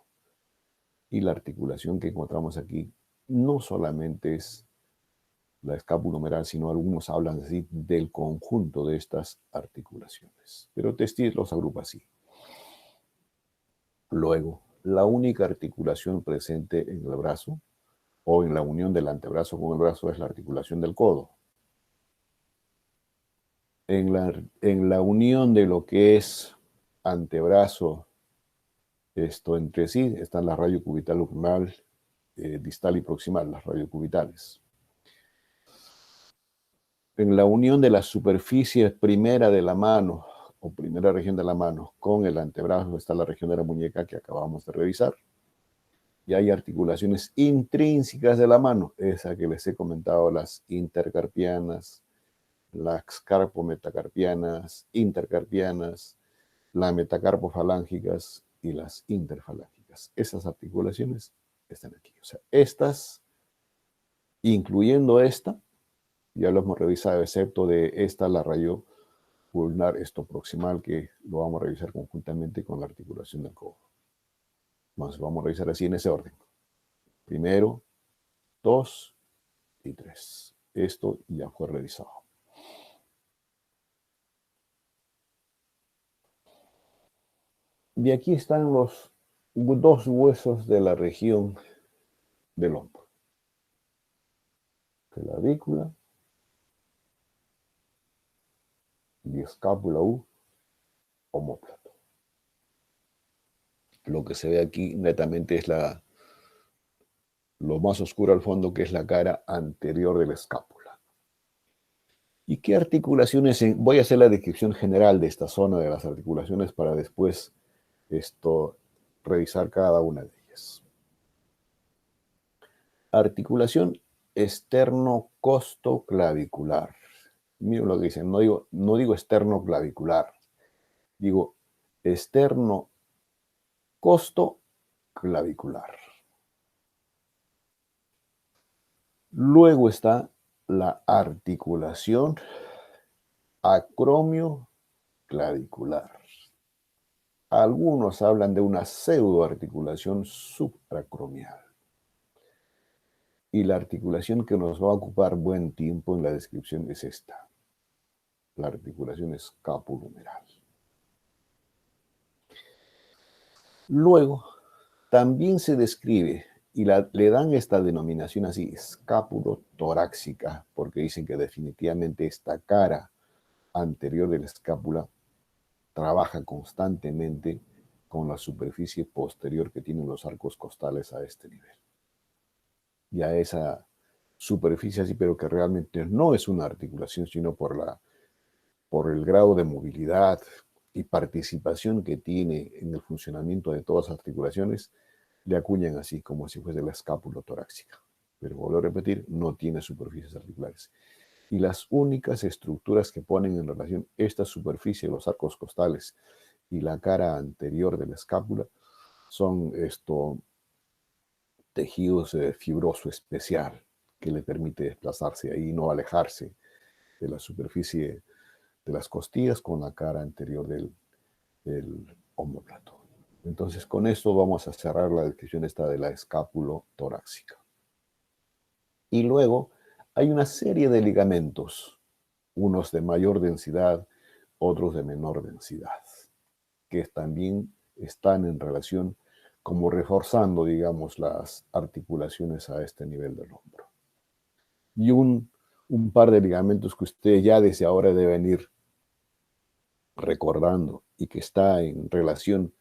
Y la articulación que encontramos aquí no solamente es la escapulohumeral, sino algunos hablan así del conjunto de estas articulaciones. Pero Testis los agrupa así. Luego, la única articulación presente en el brazo o en la unión del antebrazo con el brazo es la articulación del codo. En la unión de lo que es antebrazo entre sí están la radio cubital lumbral, distal y proximal, las radiocubitales. En la unión de la superficie primera de la mano o primera región de la mano con el antebrazo está la región de la muñeca que acabamos de revisar. Y hay articulaciones intrínsecas de la mano, esa que les he comentado, las intercarpianas, las carpometacarpianas, intercarpianas, las metacarpofalángicas y las interfalángicas. Esas articulaciones están aquí. O sea, estas, incluyendo esta, ya lo hemos revisado, excepto de esta, la rayo ulnar proximal, que lo vamos a revisar conjuntamente con la articulación del codo. Vamos a revisar así en ese orden. Primero, 2 y 3. Esto ya fue revisado. Y aquí están los 2 huesos de la región del hombro. Clavícula y escápula omóplato. Lo que se ve aquí netamente es lo más oscuro al fondo, que es la cara anterior de la escápula. ¿Y qué articulaciones? Voy a hacer la descripción general de esta zona de las articulaciones para después revisar cada una de ellas. Articulación esternocostoclavicular. Miren lo que dicen, no digo esternoclavicular, digo esternocostoclavicular. Luego está la articulación acromioclavicular. Algunos hablan de una pseudoarticulación supracromial. Y la articulación que nos va a ocupar buen tiempo en la descripción es esta. La articulación escapulohumeral. Luego, también se describe, y le dan esta denominación así, escapulotorácica, porque dicen que definitivamente esta cara anterior de la escápula trabaja constantemente con la superficie posterior que tienen los arcos costales a este nivel. Y a esa superficie así, pero que realmente no es una articulación, sino por el grado de movilidad y participación que tiene en el funcionamiento de todas las articulaciones, le acuñan así, como si fuese la escápula torácica. Pero vuelvo a repetir, no tiene superficies articulares. Y las únicas estructuras que ponen en relación esta superficie, los arcos costales y la cara anterior de la escápula, son tejidos fibroso especial que le permite desplazarse ahí y no alejarse de la superficie de las costillas con la cara anterior del omóplato. Entonces, con esto vamos a cerrar la descripción esta de la escápulo torácica. Y luego hay una serie de ligamentos, unos de mayor densidad, otros de menor densidad, que también están en relación como reforzando, digamos, las articulaciones a este nivel del hombro. Y un par de ligamentos que ustedes ya desde ahora deben ir recordando y que está en relación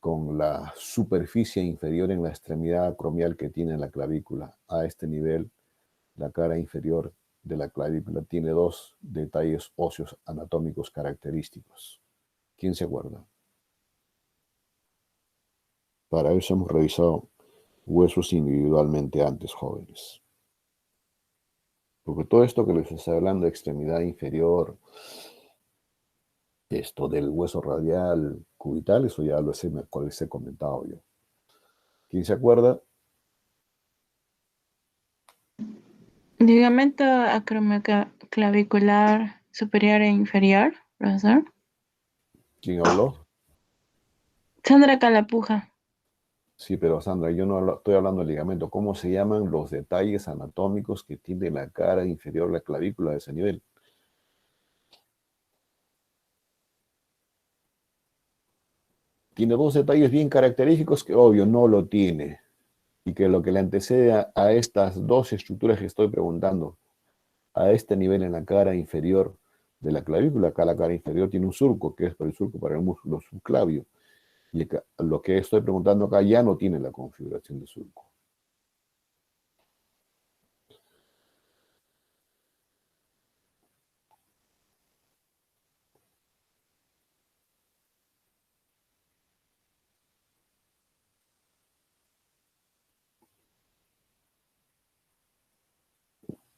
con la superficie inferior en la extremidad acromial que tiene la clavícula. A este nivel, la cara inferior de la clavícula tiene dos detalles óseos anatómicos característicos. ¿Quién se acuerda? Para eso hemos revisado huesos individualmente antes, jóvenes. Porque todo esto que les estoy hablando de extremidad inferior, esto del hueso radial cubital, eso ya les he comentado yo. ¿Quién se acuerda? Ligamento acromioclavicular superior e inferior, profesor. ¿Quién habló? Sandra Calapuja. Sí, pero Sandra, yo no estoy hablando de ligamento. ¿Cómo se llaman los detalles anatómicos que tiene la cara inferior de la clavícula de ese nivel? Tiene dos detalles bien característicos que obvio no lo tiene y que lo que le antecede a estas dos estructuras que estoy preguntando, a este nivel en la cara inferior de la clavícula, acá la cara inferior tiene un surco, que es para el surco para el músculo subclavio, y acá, lo que estoy preguntando acá ya no tiene la configuración de surco.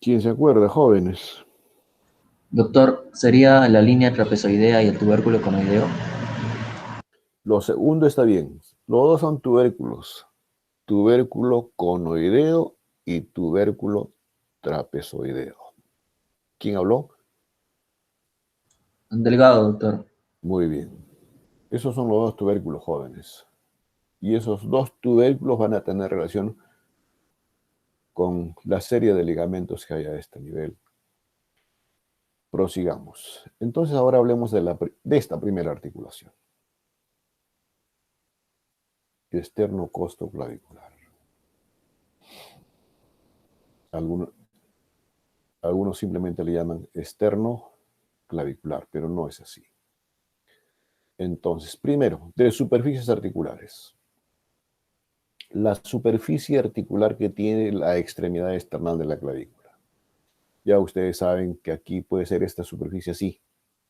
¿Quién se acuerda, jóvenes? Doctor, ¿sería la línea trapezoidea y el tubérculo conoideo? Lo segundo está bien. Los dos son tubérculos. Tubérculo conoideo y tubérculo trapezoideo. ¿Quién habló? Delgado, doctor. Muy bien. Esos son los dos tubérculos jóvenes. Y esos dos tubérculos van a tener relación con la serie de ligamentos que hay a este nivel. Prosigamos. Entonces ahora hablemos de esta primera articulación. Esternocostoclavicular. Algunos simplemente le llaman esternoclavicular, pero no es así. Entonces, primero, de superficies articulares. La superficie articular que tiene la extremidad external de la clavícula. Ya ustedes saben que aquí puede ser esta superficie así,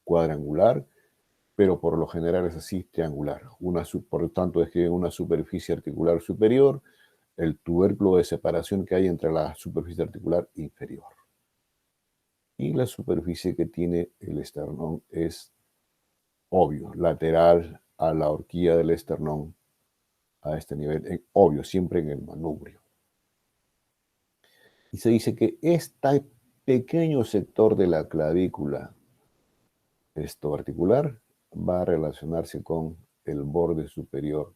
cuadrangular, pero por lo general es así, triangular. Por lo tanto, es que una superficie articular superior, el tubérculo de separación que hay entre la superficie articular inferior. Y la superficie que tiene el esternón es obvio, lateral a la horquilla del esternón a este nivel, obvio, siempre en el manubrio. Y se dice que este pequeño sector de la clavícula articular va a relacionarse con el borde superior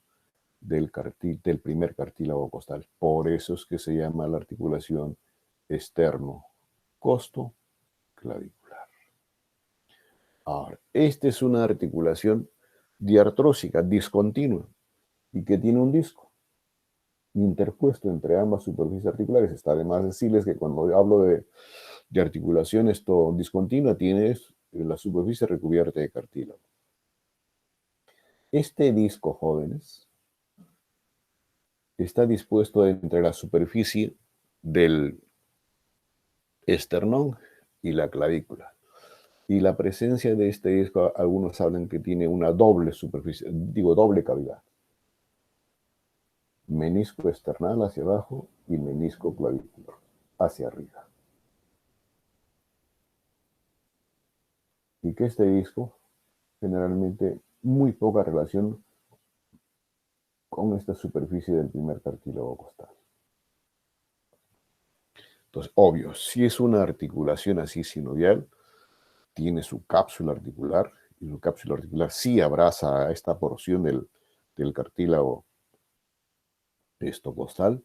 del primer cartílago costal. Por eso es que se llama la articulación esterno-costo-clavicular. Ahora, esta es una articulación diartrósica, discontinua, y que tiene un disco interpuesto entre ambas superficies articulares. Está de más decirles que cuando hablo de articulación discontinua, tienes la superficie recubierta de cartílago. Este disco, jóvenes, está dispuesto entre la superficie del esternón y la clavícula. Y la presencia de este disco, algunos hablan que tiene una doble superficie, digo doble cavidad. Menisco esternal hacia abajo y menisco clavículo hacia arriba. Y que este disco generalmente muy poca relación con esta superficie del primer cartílago costal. Entonces, obvio, si es una articulación así sinovial, tiene su cápsula articular, y su cápsula articular sí abraza a esta porción del cartílago costal,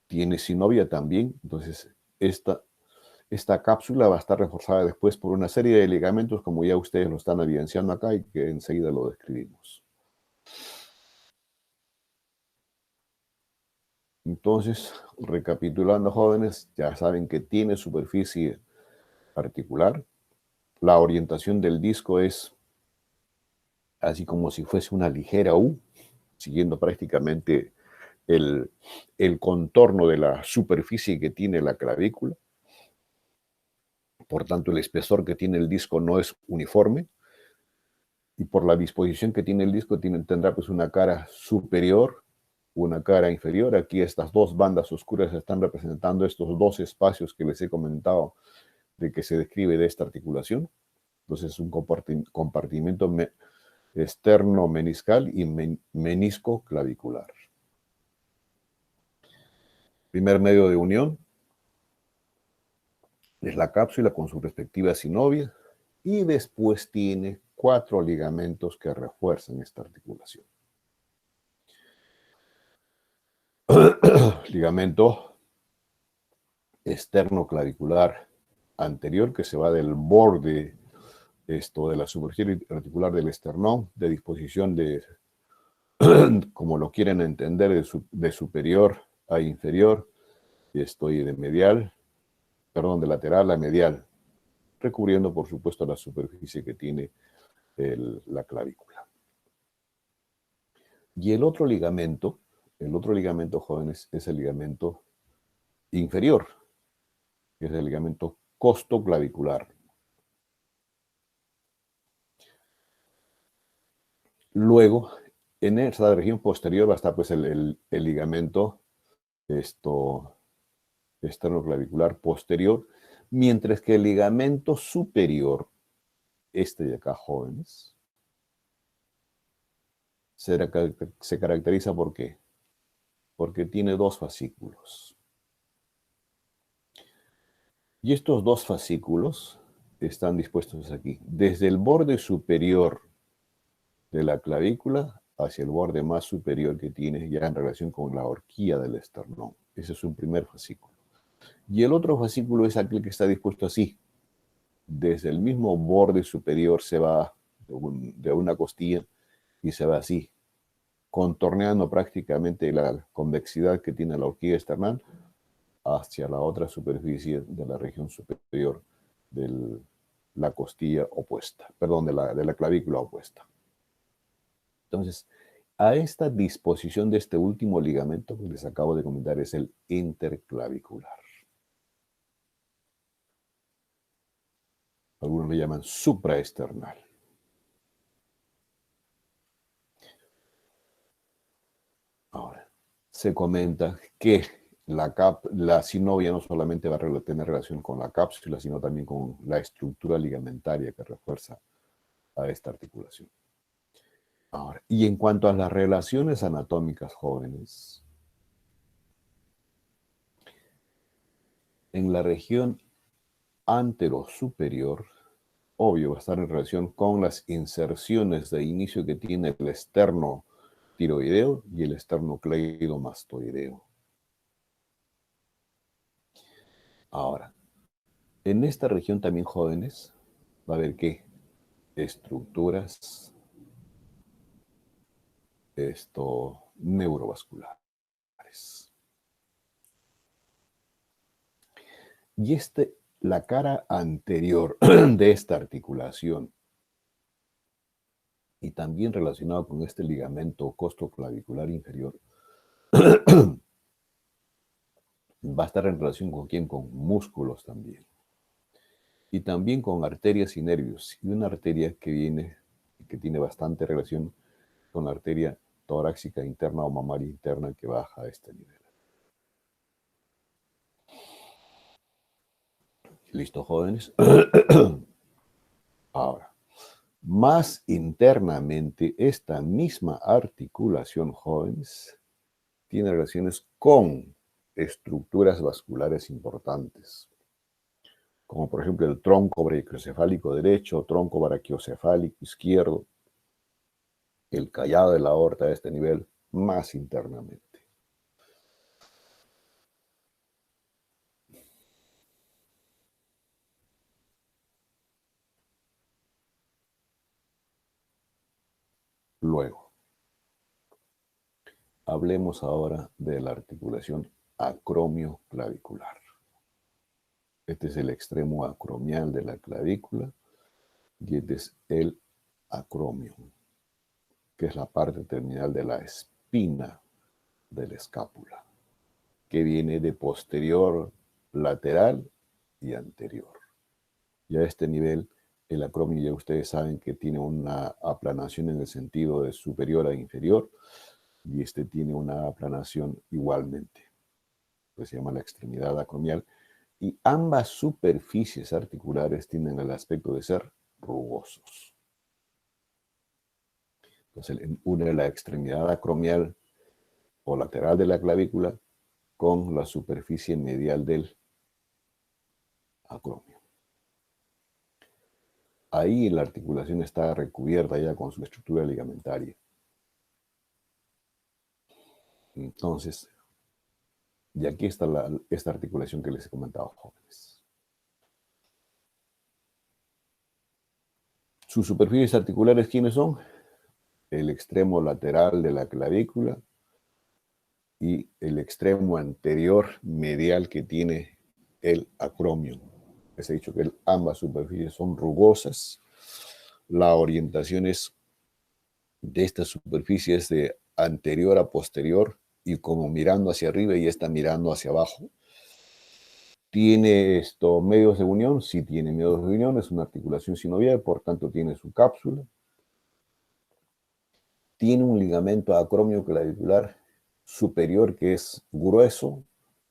tiene sinovia también, entonces esta cápsula va a estar reforzada después por una serie de ligamentos, como ya ustedes lo están evidenciando acá y que enseguida lo describimos. Entonces, recapitulando, jóvenes, ya saben que tiene superficie articular. La orientación del disco es así como si fuese una ligera U, siguiendo prácticamente el contorno de la superficie que tiene la clavícula. Por tanto, el espesor que tiene el disco no es uniforme. Y por la disposición que tiene el disco, tendrá pues una cara superior, una cara inferior. Aquí estas dos bandas oscuras están representando estos dos espacios que les he comentado de que se describe de esta articulación. Entonces es un compartimento externo meniscal y menisco clavicular. Primer medio de unión es la cápsula con su respectiva sinovia y después tiene 4 ligamentos que refuerzan esta articulación. Ligamento externo clavicular anterior que se va del borde de la superficie articular del esternón, de disposición de, como lo quieren entender, de superior a inferior, y de medial, perdón, de lateral a medial, recubriendo por supuesto la superficie que tiene la clavícula. Y el otro ligamento, jóvenes, es el ligamento inferior, que es el ligamento costoclavicular. Luego, en esta región posterior va a estar pues el ligamento esternoclavicular posterior, mientras que el ligamento superior, este de acá, jóvenes, se caracteriza ¿por qué? Porque tiene 2 fascículos. Y estos 2 fascículos están dispuestos aquí, desde el borde superior de la clavícula hacia el borde más superior que tiene ya en relación con la horquilla del esternón. Ese es un primer fascículo. Y el otro fascículo es aquel que está dispuesto así. Desde el mismo borde superior se va de una costilla y se va así, contorneando prácticamente la convexidad que tiene la horquilla esternal hacia la otra superficie de la región superior de la costilla opuesta, perdón, de la clavícula opuesta. Entonces, a esta disposición de este último ligamento que les acabo de comentar es el interclavicular. Algunos le llaman supraesternal. Ahora, se comenta que la sinovia no solamente va a tener relación con la cápsula, sino también con la estructura ligamentaria que refuerza a esta articulación. Ahora, y en cuanto a las relaciones anatómicas, jóvenes, en la región anterosuperior, obvio, va a estar en relación con las inserciones de inicio que tiene el externo tiroideo y el esternocleidomastoideo. Ahora, en esta región también, jóvenes, va a haber ¿qué? Estructuras neurovasculares. Y la cara anterior de esta articulación y también relacionado con este ligamento costoclavicular inferior va a estar en relación con ¿quién? Con músculos también. y también con arterias y nervios. Y una arteria que tiene bastante relación con la arteria torácica interna o mamaria interna que baja a este nivel. ¿Listo, jóvenes? Ahora, más internamente, esta misma articulación, jóvenes, tiene relaciones con estructuras vasculares importantes, como por ejemplo el tronco brachiocefálico derecho, tronco brachiocefálico izquierdo, el callado de la aorta a este nivel, más internamente. Luego, hablemos ahora de la articulación acromioclavicular. Este es el extremo acromial de la clavícula y este es el acromio, que es la parte terminal de la espina de la escápula, que viene de posterior, lateral y anterior. Y a este nivel, el acromio ya ustedes saben que tiene una aplanación en el sentido de superior a inferior, y este tiene una aplanación igualmente, pues se llama la extremidad acromial, y ambas superficies articulares tienen el aspecto de ser rugosos. Entonces, une la extremidad acromial o lateral de la clavícula con la superficie medial del acromio. Ahí la articulación está recubierta ya con su estructura ligamentaria. Entonces, y aquí está esta articulación que les he comentado, jóvenes. Sus superficies articulares, ¿quiénes son? El extremo lateral de la clavícula y el extremo anterior medial que tiene el acromio. Les he dicho que ambas superficies son rugosas. La orientación de esta superficie es de anterior a posterior y como mirando hacia arriba y esta mirando hacia abajo. ¿Tiene medios de unión? Sí tiene medios de unión, es una articulación sinovial, por tanto tiene su cápsula. Tiene un ligamento acromioclavicular superior que es grueso,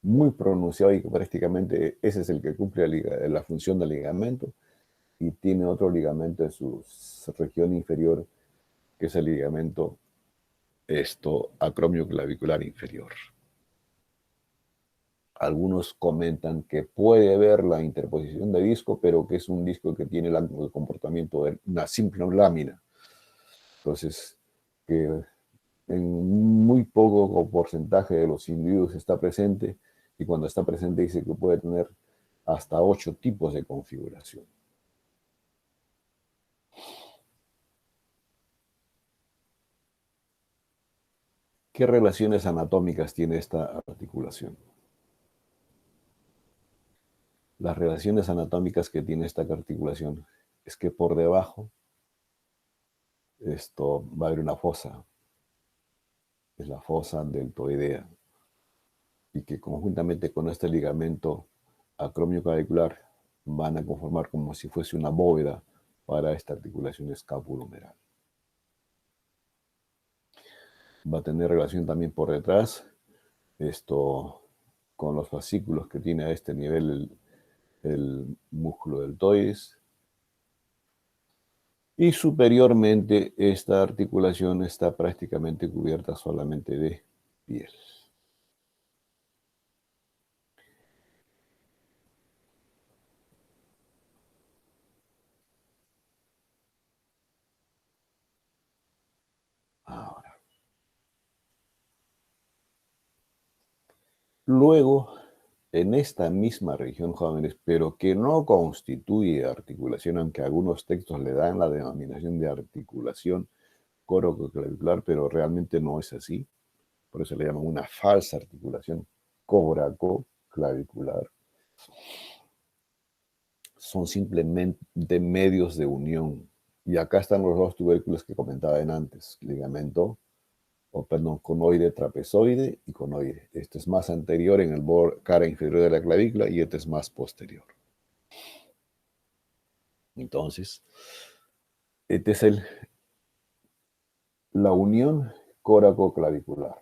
muy pronunciado y que prácticamente ese es el que cumple la función del ligamento. Y tiene otro ligamento en su región inferior, que es el ligamento acromioclavicular inferior. Algunos comentan que puede haber la interposición de disco, pero que es un disco que tiene el comportamiento de una simple lámina. Entonces, que en muy poco porcentaje de los individuos está presente, y cuando está presente dice que puede tener hasta 8 tipos de configuración. ¿Qué relaciones anatómicas tiene esta articulación? Las relaciones anatómicas que tiene esta articulación es que por debajo va a haber una fosa, es la fosa deltoidea, y que conjuntamente con este ligamento acromioclavicular van a conformar como si fuese una bóveda para esta articulación escapulohumeral. Va a tener relación también por detrás con los fascículos que tiene a este nivel el músculo deltoides. Y superiormente esta articulación está prácticamente cubierta solamente de piel. Ahora. Luego, en esta misma región, jóvenes, pero que no constituye articulación, aunque algunos textos le dan la denominación de articulación coracoclavicular, pero realmente no es así. Por eso le llaman una falsa articulación coracoclavicular. Son simplemente medios de unión. Y acá están los dos tubérculos que comentaba antes, ligamento, conoide trapezoide y conoide. Este es más anterior en el cara inferior de la clavícula y este es más posterior. Entonces, este es la unión córacoclavicular.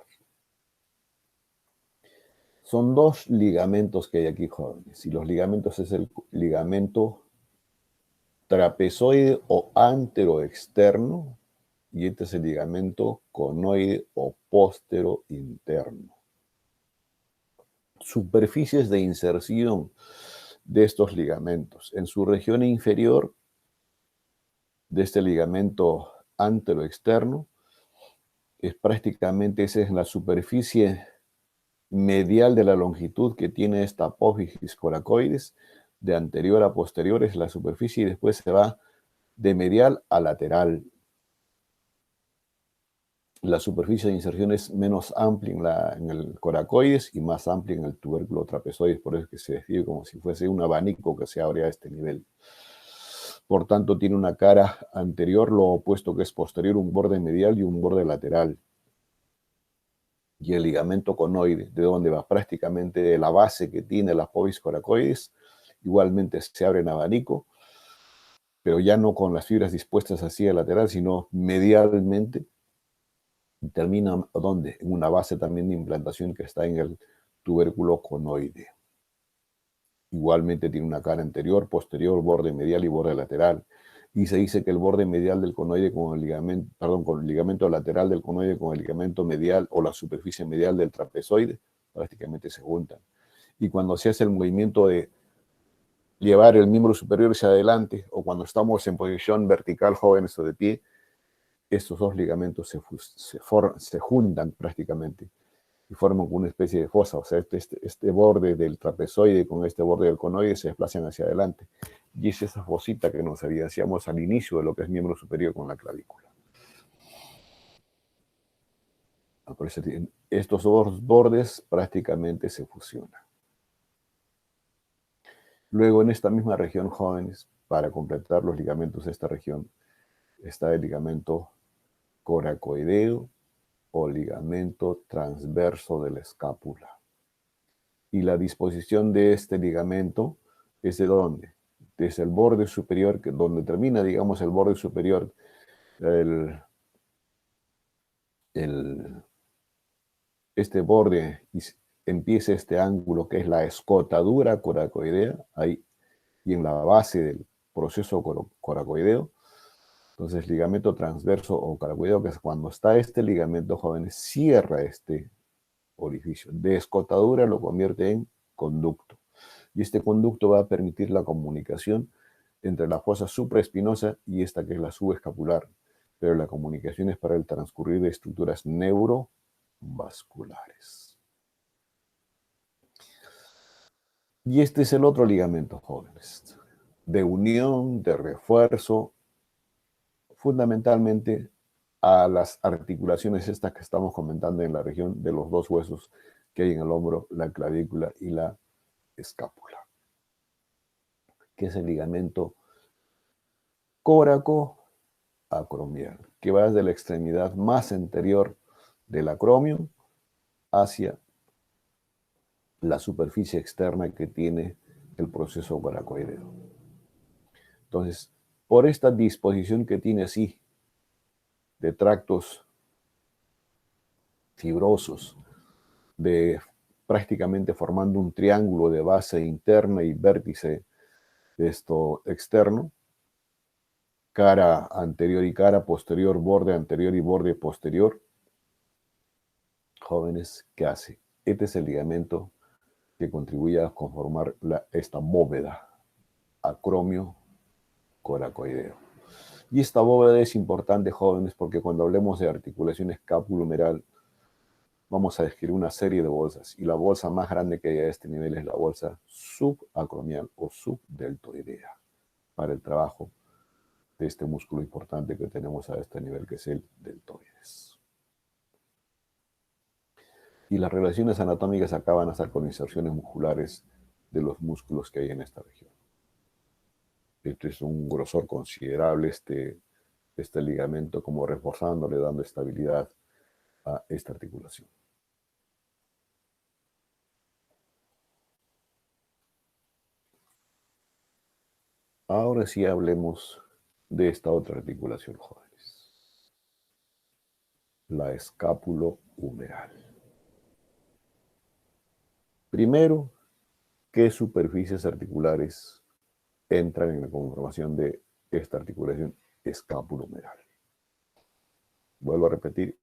Son dos ligamentos que hay aquí, jóvenes. Y los ligamentos es el ligamento trapezoide o anteroexterno, y este es el ligamento conoide o póstero interno. Superficies de inserción de estos ligamentos. En su región inferior de este ligamento anteroexterno, es prácticamente esa es la superficie medial de la longitud que tiene esta apófisis coracoides, de anterior a posterior es la superficie y después se va de medial a lateral. La superficie de inserción es menos amplia en el coracoides y más amplia en el tubérculo trapezoides, por eso es que se describe como si fuese un abanico que se abre a este nivel. Por tanto, tiene una cara anterior, lo opuesto que es posterior, un borde medial y un borde lateral. Y el ligamento conoide, de donde va prácticamente de la base que tiene la apófisis coracoides, igualmente se abre en abanico, pero ya no con las fibras dispuestas hacia el lateral, sino medialmente. Y termina, ¿dónde? En una base también de implantación que está en el tubérculo conoide. Igualmente tiene una cara anterior, posterior, borde medial y borde lateral. Y se dice que el borde medial del conoide con el ligamento, con el ligamento lateral del conoide con el ligamento medial o la superficie medial del trapezoide prácticamente se juntan. Y cuando se hace el movimiento de llevar el miembro superior hacia adelante o cuando estamos en posición vertical, jóvenes o de pie, estos dos ligamentos se juntan prácticamente y forman una especie de fosa. O sea, este borde del trapezoide con este borde del conoide se desplazan hacia adelante. Y es esa fosita que nos evidenciamos al inicio de lo que es miembro superior con la clavícula. Por eso estos dos bordes prácticamente se fusionan. Luego, en esta misma región, jóvenes, para completar los ligamentos de esta región, está el ligamento coracoideo o ligamento transverso de la escápula. Y la disposición de este ligamento es de dónde? Desde el borde superior, donde termina, digamos, el borde superior, este borde, y empieza este ángulo que es la escotadura coracoidea, ahí, y en la base del proceso coracoideo. Entonces, ligamento transverso o coracoideo, que es cuando está este ligamento, jóvenes, cierra este orificio. De escotadura lo convierte en conducto. Y este conducto va a permitir la comunicación entre la fosa supraespinosa y esta que es la subescapular. Pero la comunicación es para el transcurrir de estructuras neurovasculares. Y este es el otro ligamento, jóvenes, de unión, de refuerzo, fundamentalmente a las articulaciones estas que estamos comentando en la región de los dos huesos que hay en el hombro, la clavícula y la escápula, que es el ligamento coracoacromial, que va desde la extremidad más anterior del acromion hacia la superficie externa que tiene el proceso coracoideo. Entonces, por esta disposición que tiene así de tractos fibrosos, de prácticamente formando un triángulo de base interna y vértice de esto externo, cara anterior y cara posterior, borde anterior y borde posterior. Jóvenes, ¿qué hace? Este es el ligamento que contribuye a conformar esta bóveda acromio coracoideo. Y esta bóveda es importante, jóvenes, porque cuando hablemos de articulación escapulohumeral, vamos a describir una serie de bolsas. Y la bolsa más grande que hay a este nivel es la bolsa subacromial o subdeltoidea, para el trabajo de este músculo importante que tenemos a este nivel, que es el deltoides. Y las relaciones anatómicas acaban a estar con inserciones musculares de los músculos que hay en esta región. Este es un grosor considerable, este ligamento, como reforzándole, dando estabilidad a esta articulación. Ahora sí hablemos de esta otra articulación, jóvenes. La escápulo-humeral. Primero, ¿qué superficies articulares entran en la conformación de esta articulación escápulo-humeral? Vuelvo a repetir,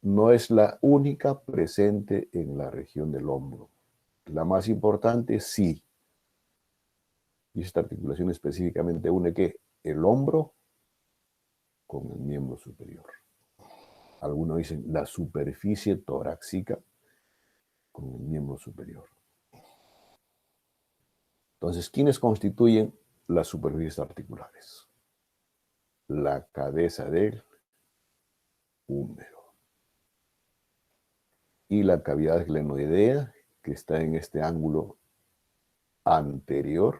no es la única presente en la región del hombro. La más importante, sí. Y esta articulación específicamente une ¿qué? El hombro con el miembro superior. Algunos dicen la superficie torácica con el miembro superior. Entonces, ¿quiénes constituyen las superficies articulares? La cabeza del húmero y la cavidad glenoidea, que está en este ángulo anterior,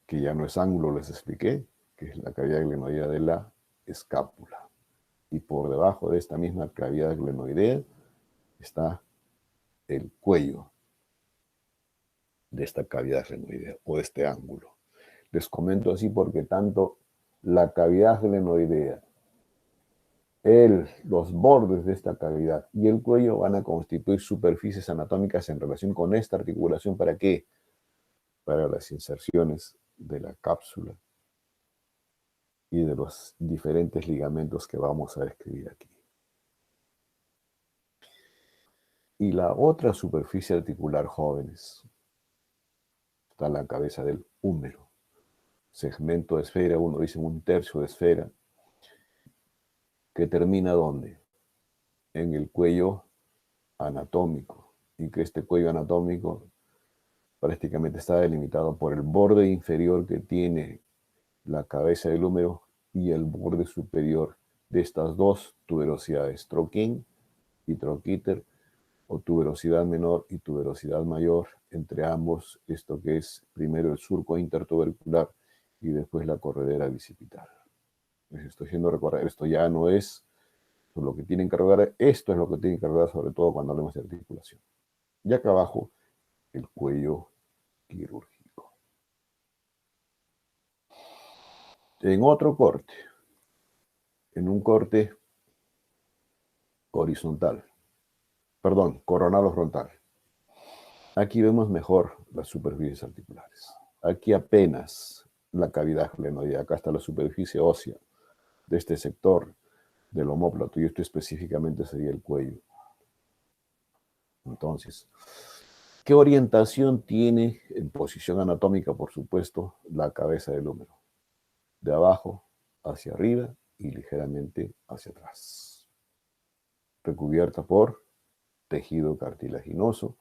que ya no es ángulo, les expliqué, que es la cavidad glenoidea de la escápula. Y por debajo de esta misma cavidad glenoidea está el cuello de esta cavidad glenoidea o de este ángulo. Les comento así porque tanto la cavidad glenoidea, los bordes de esta cavidad y el cuello van a constituir superficies anatómicas en relación con esta articulación. ¿Para qué? Para las inserciones de la cápsula y de los diferentes ligamentos que vamos a describir aquí. Y la otra superficie articular, jóvenes, está la cabeza del húmero. Segmento de esfera, uno dice un tercio de esfera, que termina ¿dónde? En el cuello anatómico. Y que este cuello anatómico prácticamente está delimitado por el borde inferior que tiene la cabeza del húmero y el borde superior de estas dos tuberosidades, troquín y troquíter, o tuberosidad menor y tuberosidad mayor, entre ambos, esto que es primero el surco intertubercular y después la corredera bicipital. Les estoy haciendo recordar, esto ya no es lo que tienen que recordar, esto es lo que tienen que recordar sobre todo cuando hablemos de articulación. Y acá abajo, el cuello quirúrgico. En otro corte, en un corte horizontal, perdón, coronal o frontal, aquí vemos mejor las superficies articulares. Aquí apenas la cavidad glenoidea, acá está la superficie ósea de este sector del omóplato y esto específicamente sería el cuello. Entonces, ¿qué orientación tiene en posición anatómica, por supuesto, la cabeza del húmero? De abajo hacia arriba y ligeramente hacia atrás. Recubierta por tejido cartilaginoso.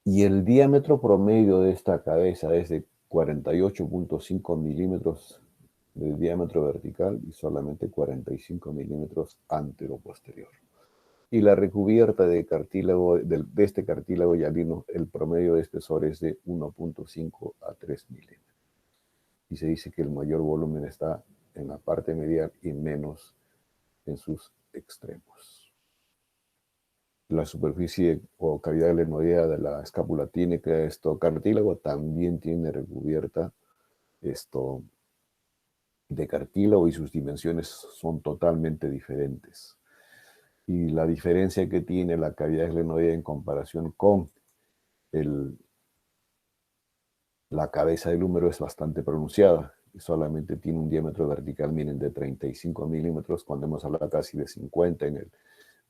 Y el diámetro promedio de esta cabeza es de 48.5 milímetros de diámetro vertical y solamente 45 milímetros antero-posterior. Y la recubierta de cartílago, de este cartílago hialino, el promedio de espesor es de 1.5 a 3 milímetros. Y se dice que el mayor volumen está en la parte medial y menos en sus extremos. La superficie o cavidad glenoidea de la escápula tiene que esto cartílago, también tiene recubierta esto de cartílago y sus dimensiones son totalmente diferentes. Y la diferencia que tiene la cavidad glenoidea en comparación con la cabeza del húmero es bastante pronunciada. Solamente tiene un diámetro vertical, miren, de 35 milímetros, cuando hemos hablado casi de 50 en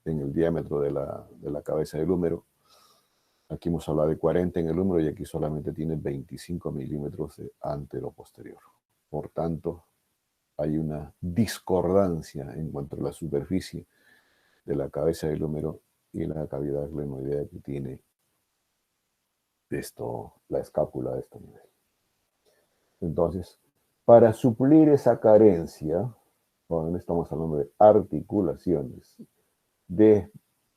el diámetro de la cabeza del húmero. Aquí hemos hablado de 40 en el húmero y aquí solamente tiene 25 milímetros de antero-posterior. Por tanto, hay una discordancia en cuanto a la superficie de la cabeza del húmero y la cavidad glenoidea que tiene la escápula de este nivel. Entonces, para suplir esa carencia, bueno, estamos hablando de articulaciones, de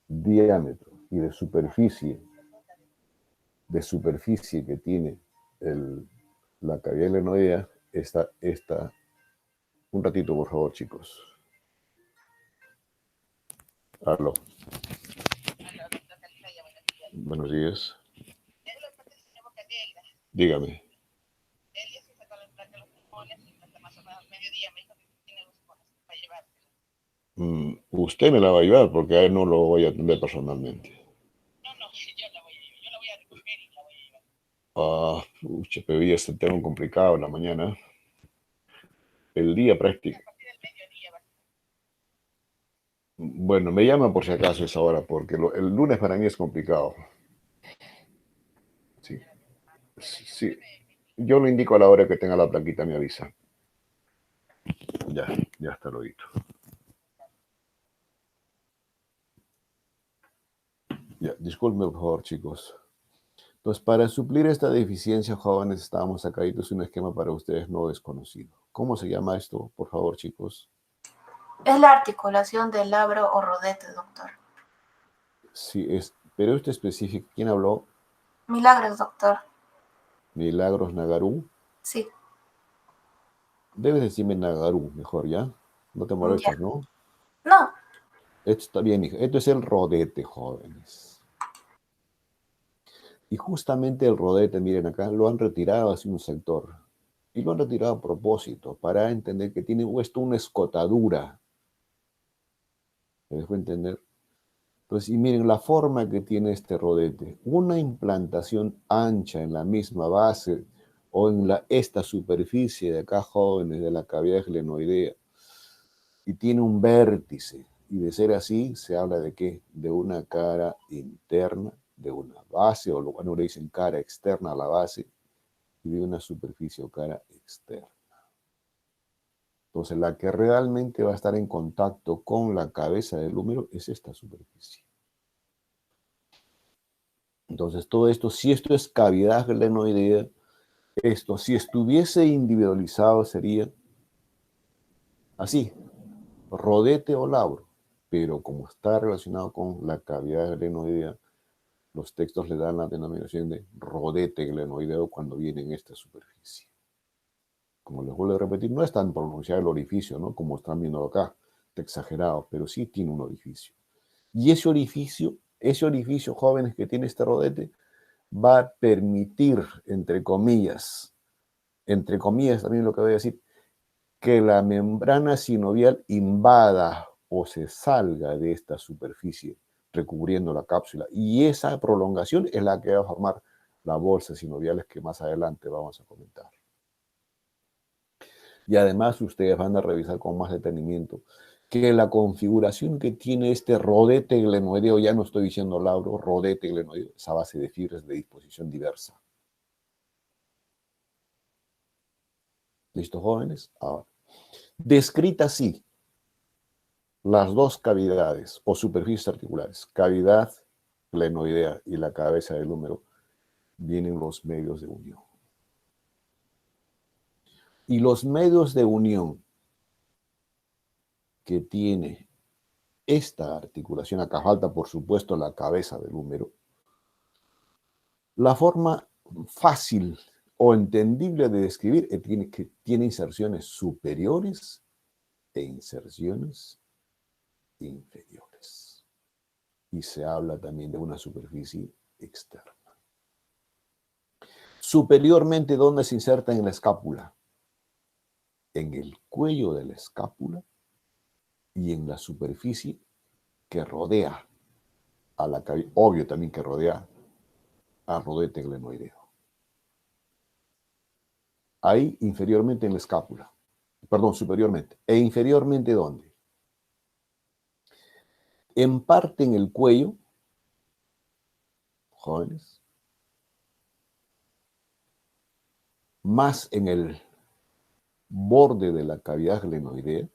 diámetro y de superficie que tiene la cavidad glenoidea, un ratito por favor, chicos. Aló. Buenos días. Dígame. Usted me la va a llevar porque a él no lo voy a atender personalmente. Pucha, pero ya este tema complicado en la mañana. El día práctico. Bueno, me llama por si acaso esa hora, porque el lunes para mí es complicado. Sí, sí. Yo lo indico a la hora que tenga la plaquita, me avisa. Ya está lo dicho. Ya, disculpen, por favor, chicos. Entonces, para suplir esta deficiencia, jóvenes, estábamos acá y es un esquema para ustedes no desconocido. ¿Cómo se llama esto, por favor, chicos? Es la articulación del labro o rodete, doctor. Sí, pero este específico, ¿quién habló? Milagros, doctor. Milagros Nagarú. Sí. Debes decirme Nagarú, mejor, ¿ya? No te molestas, Ya. ¿no? No. Esto está bien, hijo. Esto es el rodete, jóvenes. Y justamente el rodete, miren acá, lo han retirado hacia un sector. Y lo han retirado a propósito, para entender que tiene esto una escotadura. ¿Me dejo entender? Entonces, y miren la forma que tiene este rodete. Una implantación ancha en la misma base o en esta superficie de acá, jóvenes, de la cavidad glenoidea. Y tiene un vértice. Y de ser así, se habla de ¿qué? De una cara interna, de una base, o bueno, le dicen cara externa a la base, y de una superficie o cara externa. Entonces, la que realmente va a estar en contacto con la cabeza del húmero es esta superficie. Entonces, todo esto, si esto es cavidad glenoidea, esto, si estuviese individualizado, sería así, rodete o labro. Pero como está relacionado con la cavidad glenoidea, los textos le dan la denominación de rodete glenoideo cuando viene en esta superficie. Como les vuelvo a repetir, no es tan pronunciado el orificio, ¿no? Como están viendo acá, está exagerado, pero sí tiene un orificio. Y ese orificio, jóvenes, que tiene este rodete, va a permitir, entre comillas también lo que voy a decir, que la membrana sinovial invada o se salga de esta superficie, recubriendo la cápsula. Y esa prolongación es la que va a formar las bolsas sinoviales que más adelante vamos a comentar. Y además ustedes van a revisar con más detenimiento que la configuración que tiene este rodete glenoideo, ya no estoy diciendo labro, rodete glenoideo, esa base de fibras de disposición diversa. ¿Listo, jóvenes? Ahora, descrita así, las dos cavidades o superficies articulares, cavidad glenoidea y la cabeza del húmero, vienen los medios de unión. Y los medios de unión que tiene esta articulación, acá falta por supuesto la cabeza del húmero, la forma fácil o entendible de describir que tiene inserciones superiores e inserciones inferiores. Y se habla también de una superficie externa. Superiormente, ¿dónde se inserta en la escápula? En el cuello de la escápula y en la superficie que rodea a la cabeza, obvio también que rodea al rodete glenoideo. Ahí inferiormente en la escápula, perdón, superiormente. ¿E inferiormente dónde? En parte en el cuello, jóvenes, más en el borde de la cavidad glenoidea,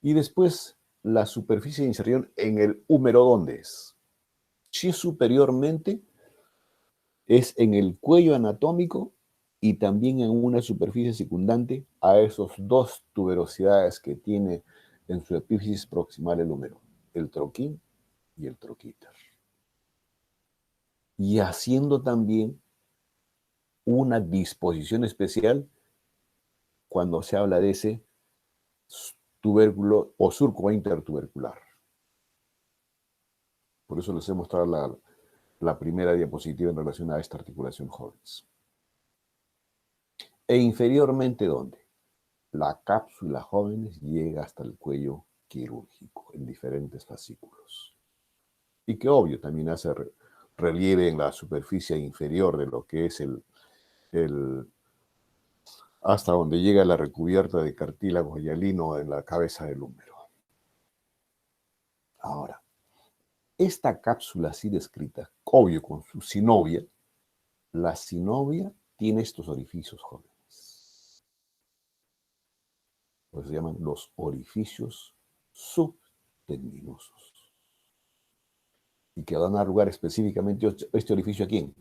y después la superficie de inserción en el húmero, ¿dónde es? Si superiormente es en el cuello anatómico y también en una superficie secundante a esos dos tuberosidades que tiene en su epífisis proximal el húmero, el troquín y el troquíter. Y haciendo también una disposición especial cuando se habla de ese tubérculo o surco intertubercular. Por eso les he mostrado la primera diapositiva en relación a esta articulación, jóvenes. E inferiormente, ¿dónde? La cápsula, jóvenes, llega hasta el cuello quirúrgico en diferentes fascículos. Y que obvio también hace relieve en la superficie inferior de lo que es hasta donde llega la recubierta de cartílago hialino en la cabeza del húmero. Ahora, esta cápsula así descrita, obvio con su sinovia, la sinovia tiene estos orificios, jóvenes. Pues se llaman los orificios subtendinosos. Y que van a dar lugar específicamente este orificio ¿a quién?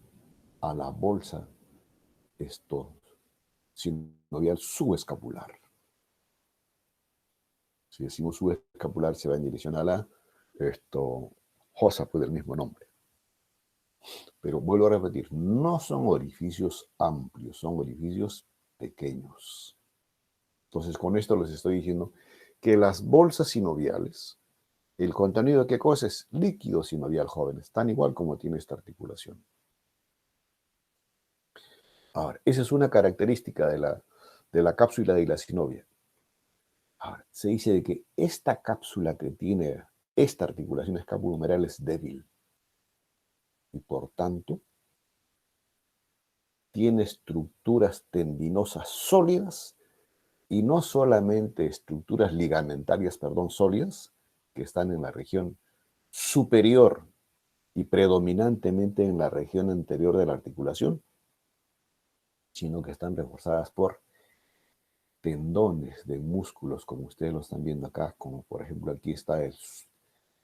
A la bolsa sinovial subescapular. Si decimos subescapular, se va en dirección a la fosa, pues del mismo nombre. Pero vuelvo a repetir, no son orificios amplios, son orificios pequeños. Entonces, con esto les estoy diciendo que las bolsas sinoviales, el contenido de qué cosa es líquido sinovial, jóvenes, tan igual como tiene esta articulación. Ahora, esa es una característica de la cápsula y la sinovia. Ahora, se dice de que esta cápsula que tiene esta articulación escapulohumeral es débil y por tanto tiene estructuras tendinosas sólidas y no solamente estructuras ligamentarias, sólidas, que están en la región superior y predominantemente en la región anterior de la articulación, sino que están reforzadas por tendones de músculos, como ustedes lo están viendo acá, como por ejemplo aquí está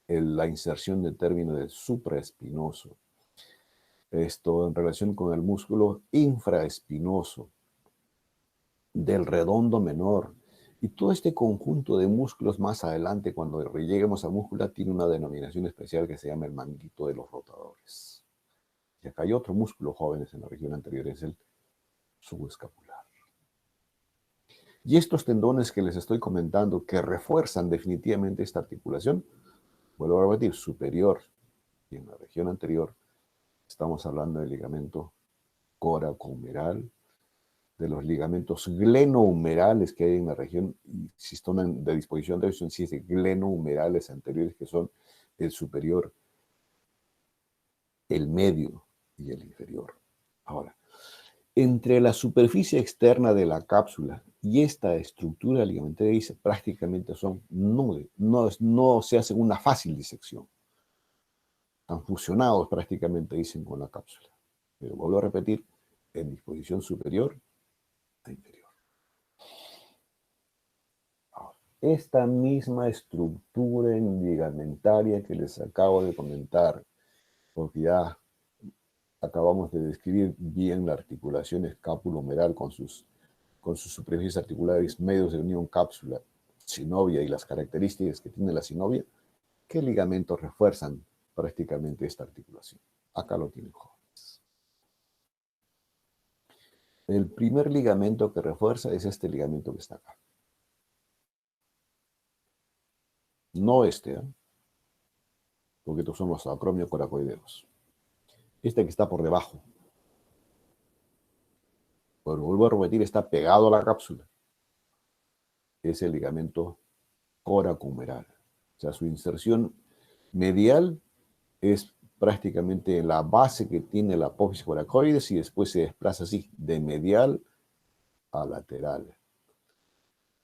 la inserción de término del supraespinoso. Esto en relación con el músculo infraespinoso, del redondo menor. Y todo este conjunto de músculos más adelante, cuando lleguemos a múscula, tiene una denominación especial que se llama el manguito de los rotadores. Y acá hay otro músculo, jóvenes, en la región anterior, es el subescapular. Y estos tendones que les estoy comentando, que refuerzan definitivamente esta articulación, vuelvo a repetir, superior y en la región anterior, estamos hablando del ligamento coracohumeral, de los ligamentos glenohumerales que hay en la región, y si están de disposición de eso, sí, glenohumerales anteriores, que son el superior, el medio y el inferior. Ahora, entre la superficie externa de la cápsula y esta estructura ligamentaria dice, prácticamente son nubes, no se hace una fácil disección. Están fusionados prácticamente, dicen, con la cápsula. Pero vuelvo a repetir, en disposición superior a inferior. Ahora, esta misma estructura ligamentaria que les acabo de comentar, porque ya acabamos de describir bien la articulación escapulohumeral con sus superficies articulares, medios de unión, cápsula, sinovia y las características que tiene la sinovia, ¿qué ligamentos refuerzan prácticamente esta articulación? Acá lo tienen, jóvenes. El primer ligamento que refuerza es este ligamento que está acá. No este, porque estos son los acromiocoracoideos. Este que está por debajo. Pero vuelvo a repetir, está pegado a la cápsula. Es el ligamento coracohumeral. O sea, su inserción medial es prácticamente en la base que tiene la apófisis coracoides y después se desplaza así, de medial a lateral.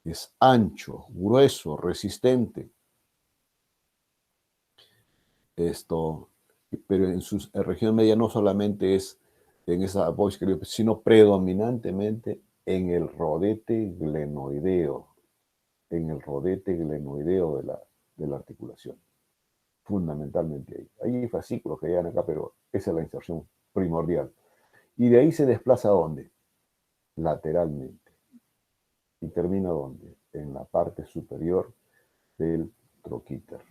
Es ancho, grueso, resistente. Pero en su región media no solamente es en esa apófisis, sino predominantemente en el rodete glenoideo. En el rodete glenoideo de la articulación. Fundamentalmente ahí. Hay fascículos que llegan acá, pero esa es la inserción primordial. Y de ahí se desplaza ¿a dónde? Lateralmente. ¿Y termina dónde? En la parte superior del troquíter.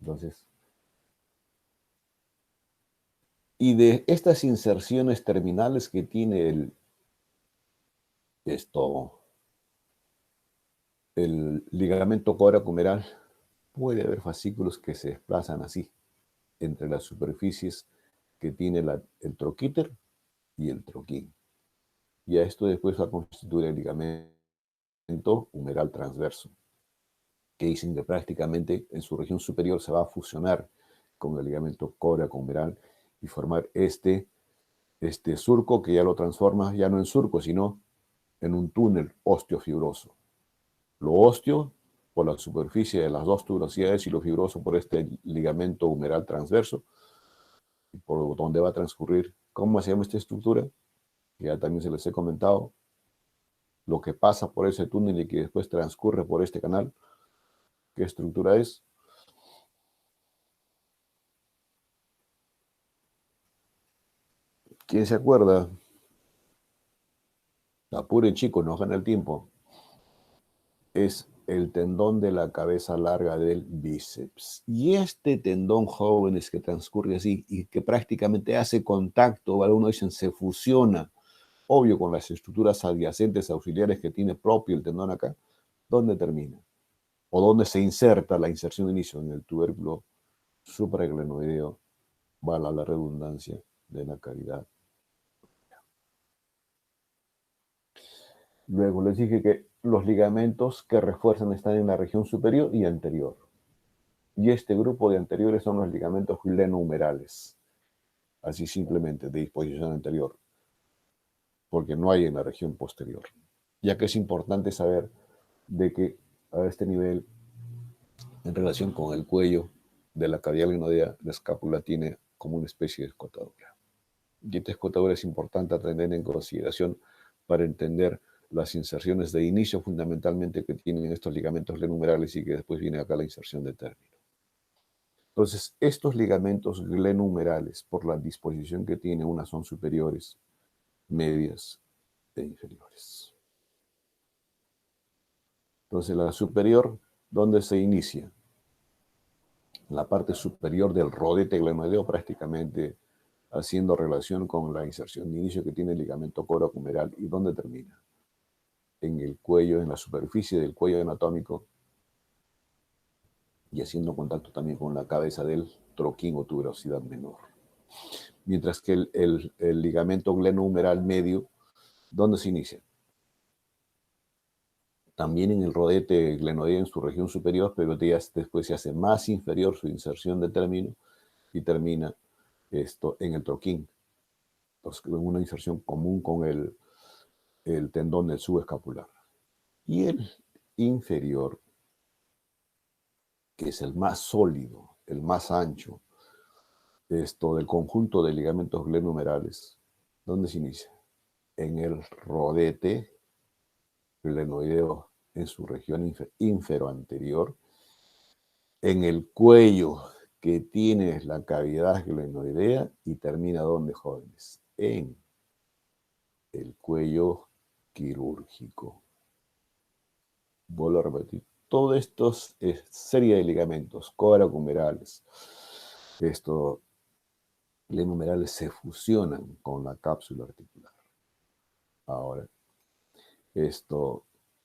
Entonces, y de estas inserciones terminales que tiene el ligamento coracohumeral, puede haber fascículos que se desplazan así, entre las superficies que tiene el troquíter y el troquín. Y a esto después va a constituir el ligamento humeral transverso, que dicen que prácticamente en su región superior se va a fusionar con el ligamento córaco-humeral y formar este surco que ya lo transforma ya no en surco, sino en un túnel osteofibroso. Lo ósteo por la superficie de las dos tuberosidades y lo fibroso por este ligamento humeral transverso, por donde va a transcurrir. ¿Cómo se llama esta estructura? Que ya también se les he comentado. Lo que pasa por ese túnel y que después transcurre por este canal. ¿Qué estructura es? ¿Quién se acuerda? Apuren, chicos, no gana el tiempo. Es el tendón de la cabeza larga del bíceps. Y este tendón, jóvenes, que transcurre así y que prácticamente hace contacto, algunos dicen se fusiona, obvio, con las estructuras adyacentes auxiliares que tiene propio el tendón acá, ¿dónde termina? O dónde se inserta la inserción de inicio en el tubérculo supraglenoideo, valga la redundancia, de la cavidad. Luego les dije que los ligamentos que refuerzan están en la región superior y anterior. Y este grupo de anteriores son los ligamentos glenohumerales. Así simplemente, de disposición anterior. Porque no hay en la región posterior. Ya que es importante saber de que a este nivel, en relación con el cuello de la cavidad glenoidea, la escápula tiene como una especie de escotadura. Y esta escotadura es importante a tener en consideración para entender las inserciones de inicio fundamentalmente que tienen estos ligamentos glenohumerales y que después viene acá la inserción de término. Entonces, estos ligamentos glenohumerales, por la disposición que tiene, unas son superiores, medias e inferiores. Entonces, la superior, ¿dónde se inicia? En la parte superior del rodete glenoideo, prácticamente haciendo relación con la inserción de inicio que tiene el ligamento córaco-humeral. ¿Y dónde termina? En el cuello, en la superficie del cuello anatómico y haciendo contacto también con la cabeza del troquín o tuberosidad menor. Mientras que el ligamento glenohumeral medio, ¿dónde se inicia? También en el rodete glenoideo en su región superior, pero después se hace más inferior su inserción de término y termina en el troquín. Entonces, una inserción común con el tendón del subescapular. Y el inferior, que es el más sólido, el más ancho, del conjunto de ligamentos glenohumerales, ¿dónde se inicia? En el rodete glenoideo en su región inferoanterior, en el cuello que tiene la cavidad glenoidea y termina ¿dónde, jóvenes? En el cuello quirúrgico. Vuelvo a repetir. Todo esto es serie de ligamentos córaco-humerales. Glenohumerales se fusionan con la cápsula articular. Ahora,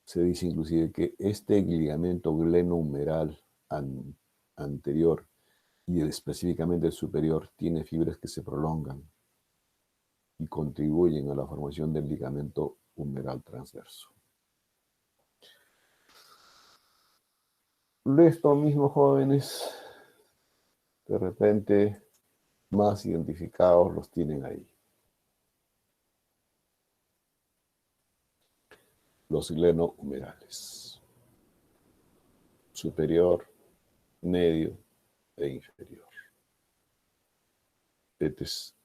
se dice inclusive que este ligamento glenohumeral anterior y específicamente el superior tiene fibras que se prolongan y contribuyen a la formación del ligamento humeral transverso. Esto mismo, jóvenes, de repente más identificados los tienen ahí. Los glenohumerales. Superior, medio e inferior. Este es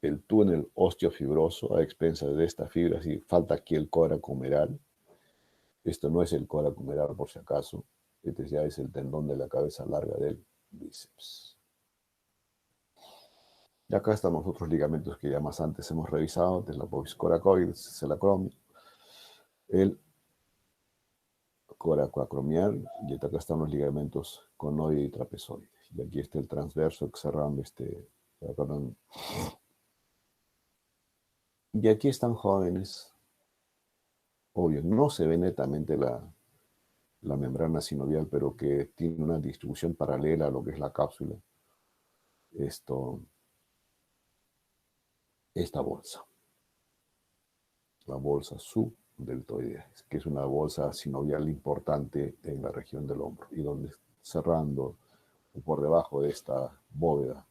el túnel osteofibroso a expensas de esta fibra. Si falta aquí el córaco humeral. Esto no es el córaco humeral por si acaso. Este ya es el tendón de la cabeza larga del bíceps. Y acá están los otros ligamentos que ya más antes hemos revisado, de la povis coracoides, celacromio, el coracoacromial, y acá están los ligamentos conoide y trapezoide. Y aquí está el transverso cerrando perdón. Y aquí están, jóvenes. Obvio, no se ve netamente la membrana sinovial, pero que tiene una distribución paralela a lo que es la cápsula. Esta bolsa, la bolsa subdeltoidea, que es una bolsa sinovial importante en la región del hombro y donde cerrando por debajo de esta bóveda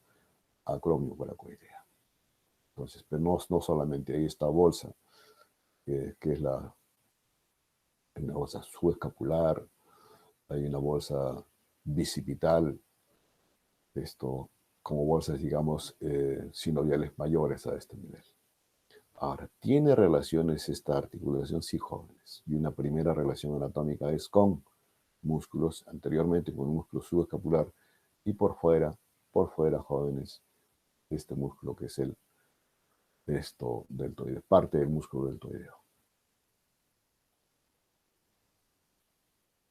acromioparacoidea. Entonces, pero no solamente hay esta bolsa, que es una bolsa subescapular, hay una bolsa bicipital, como bolsas, digamos, sinoviales mayores a este nivel. Ahora, ¿tiene relaciones esta articulación? Sí, jóvenes. Y una primera relación anatómica es con músculos, anteriormente con un músculo subescapular, y por fuera, jóvenes, este músculo que es el deltoide, parte del músculo deltoideo.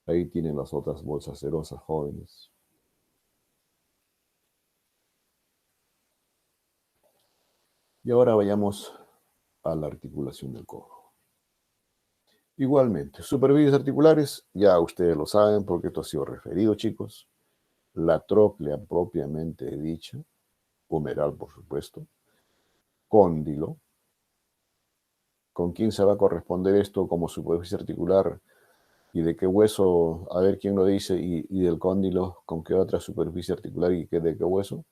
Ahí tienen las otras bolsas serosas jóvenes. Y ahora vayamos a la articulación del codo. Igualmente, superficies articulares, ya ustedes lo saben porque esto ha sido referido, chicos. La tróclea propiamente dicha, humeral por supuesto, cóndilo. ¿Con quién se va a corresponder esto como superficie articular? ¿Y de qué hueso? A ver quién lo dice. ¿Y del cóndilo con qué otra superficie articular y de qué hueso?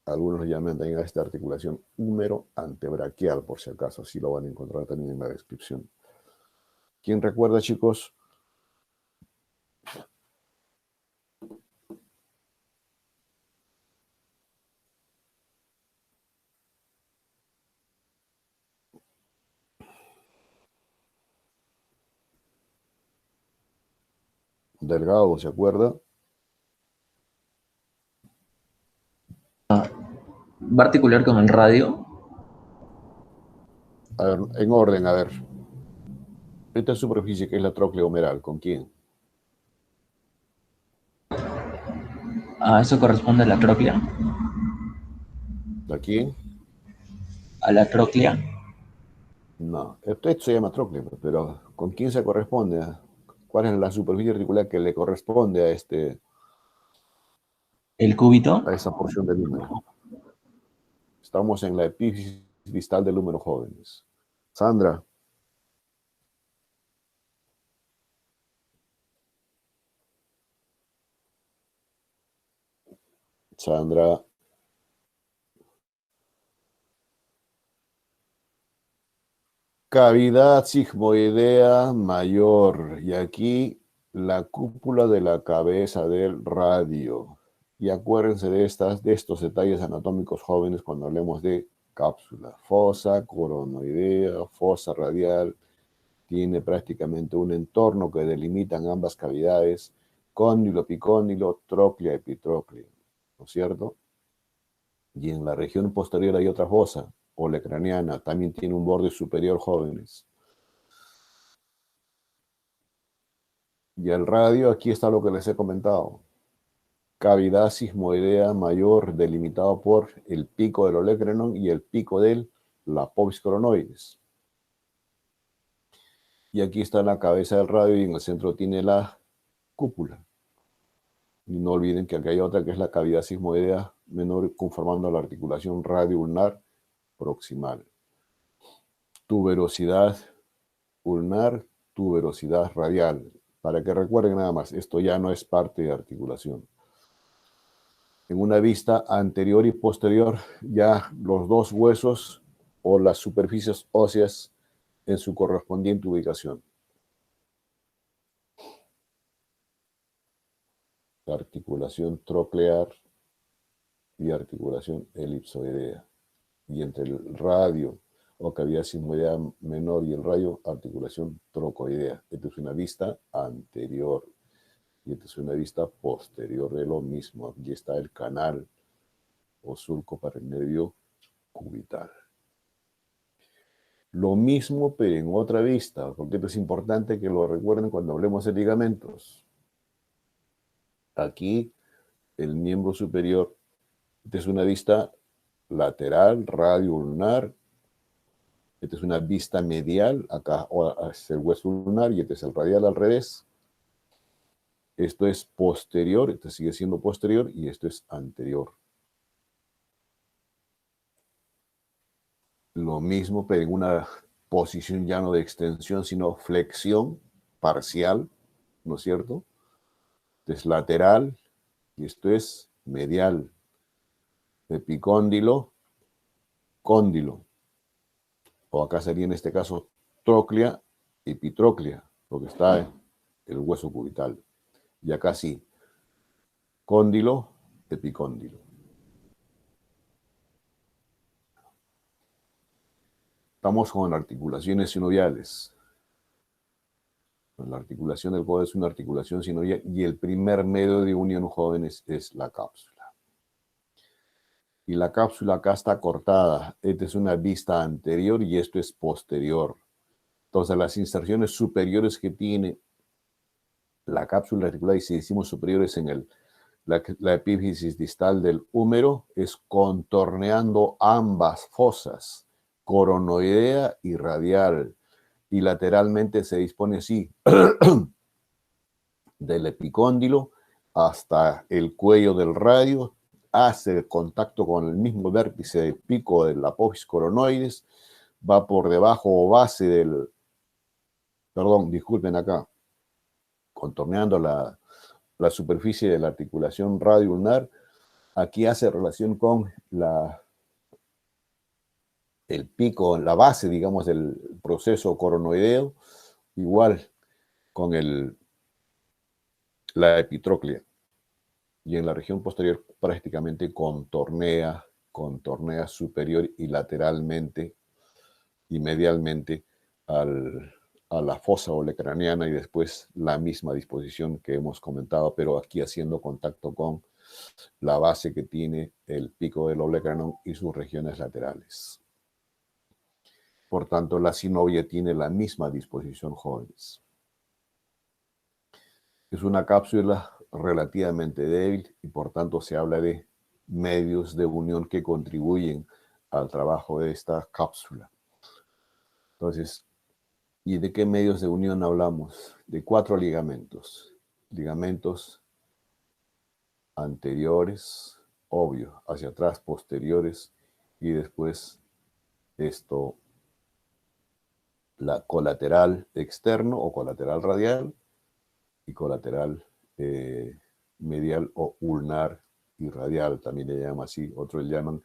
Algunos le llaman también a esta articulación húmero antebraquial, por si acaso, así lo van a encontrar también en la descripción. ¿Quién recuerda, chicos? Delgado, ¿se acuerda? ¿Va a articular con el radio? A ver, en orden, a ver. Esta superficie que es la tróclea humeral, ¿con quién? Eso corresponde a la tróclea. ¿A quién? A la tróclea. No, esto se llama tróclea, pero ¿con quién se corresponde? ¿Cuál es la superficie articular que le corresponde a El cúbito. esa porción del húmero? Estamos en la epífisis distal del húmero, jóvenes. Sandra. Sandra. Cavidad sigmoidea mayor. Y aquí la cúpula de la cabeza del radio. Y acuérdense de estos detalles anatómicos jóvenes cuando hablemos de cápsula. Fosa coronoidea, fosa radial. Tiene prácticamente un entorno que delimitan ambas cavidades. Cóndilo, epicóndilo, tróclea, epitróclea. ¿No es cierto? Y en la región posterior hay otra fosa, olecraniana, también tiene un borde superior, jóvenes. Y el radio, aquí está lo que les he comentado. Cavidad sigmoidea mayor delimitado por el pico del olecranon y el pico del apófisis coronoides. Y aquí está la cabeza del radio y en el centro tiene la cúpula. Y no olviden que aquí hay otra que es la cavidad sigmoidea menor conformando la articulación radio-ulnar proximal. Tuberosidad ulnar, tuberosidad radial. Para que recuerden nada más, esto ya no es parte de articulación. En una vista anterior y posterior, ya los dos huesos o las superficies óseas en su correspondiente ubicación. Articulación troclear y articulación elipsoidea. Y entre el radio o cavidad sigmoidea menor y el radio, articulación trocoidea. Esta es una vista anterior y esta es una vista posterior de lo mismo. Aquí está el canal o surco para el nervio cubital. Lo mismo, pero en otra vista, porque esto es importante que lo recuerden cuando hablemos de ligamentos. Aquí, el miembro superior, esta es una vista lateral, radio ulnar, Esta es una vista medial, acá es el hueso ulnar y este es el radial al revés. Esto es posterior, esto sigue siendo posterior y esto es anterior. Lo mismo, pero en una posición ya no de extensión, sino flexión parcial, ¿no es cierto? Esto es lateral y esto es medial. Epicóndilo, cóndilo. O acá sería en este caso tróclea, epitróclea, porque está en el hueso cubital. Y acá sí, cóndilo, epicóndilo. Estamos con articulaciones sinoviales. La articulación del codo es una articulación sinovial y el primer medio de unión, jóvenes, es la cápsula. Y la cápsula acá está cortada. Esta es una vista anterior y esto es posterior. Entonces, las inserciones superiores que tiene la cápsula articular, y si decimos superiores en la epífisis distal del húmero, es contorneando ambas fosas, coronoidea y radial. Y lateralmente se dispone así, del epicóndilo hasta el cuello del radio, hace contacto con el mismo vértice del pico de la apófisis coronoides, va por debajo o base del, perdón, disculpen acá, contorneando la superficie de la articulación radioulnar. Aquí hace relación con el pico, la base, digamos, del proceso coronoideo, igual con la epitróclea. Y en la región posterior prácticamente contornea superior y lateralmente y medialmente a la fosa olecraniana y después la misma disposición que hemos comentado, pero aquí haciendo contacto con la base que tiene el pico del olecranon y sus regiones laterales. Por tanto, la sinovia tiene la misma disposición, jóvenes. Es una cápsula relativamente débil y por tanto se habla de medios de unión que contribuyen al trabajo de esta cápsula. Entonces, ¿y de qué medios de unión hablamos? De 4 ligamentos. Ligamentos anteriores, obvio, hacia atrás, posteriores, y después la colateral externo o colateral radial y colateral medial o ulnar y radial, también le llaman así, otros le llaman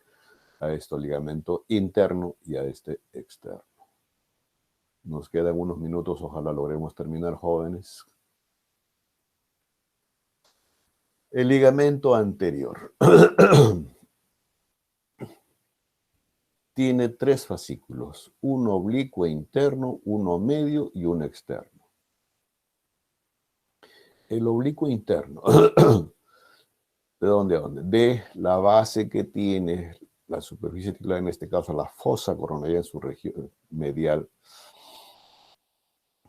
a esto ligamento interno y a este externo. Nos quedan unos minutos, ojalá logremos terminar, jóvenes. El ligamento anterior tiene 3 fascículos, uno oblicuo interno, uno medio y uno externo. El oblicuo interno, ¿de dónde a dónde? De la base que tiene la superficie articular, en este caso la fosa coronaria en su región medial,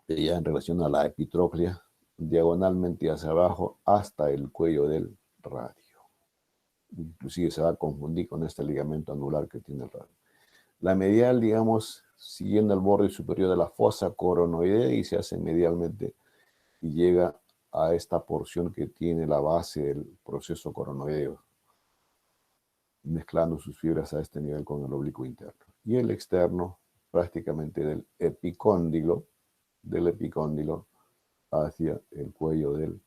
ya en relación a la epitróclea, diagonalmente hacia abajo hasta el cuello del radio. Inclusive se va a confundir con este ligamento anular que tiene el radio. La medial, digamos, siguiendo el borde superior de la fosa coronoidea y se hace medialmente y llega a esta porción que tiene la base del proceso coronoideo, mezclando sus fibras a este nivel con el oblicuo interno. Y el externo, prácticamente del epicóndilo hacia el cuello del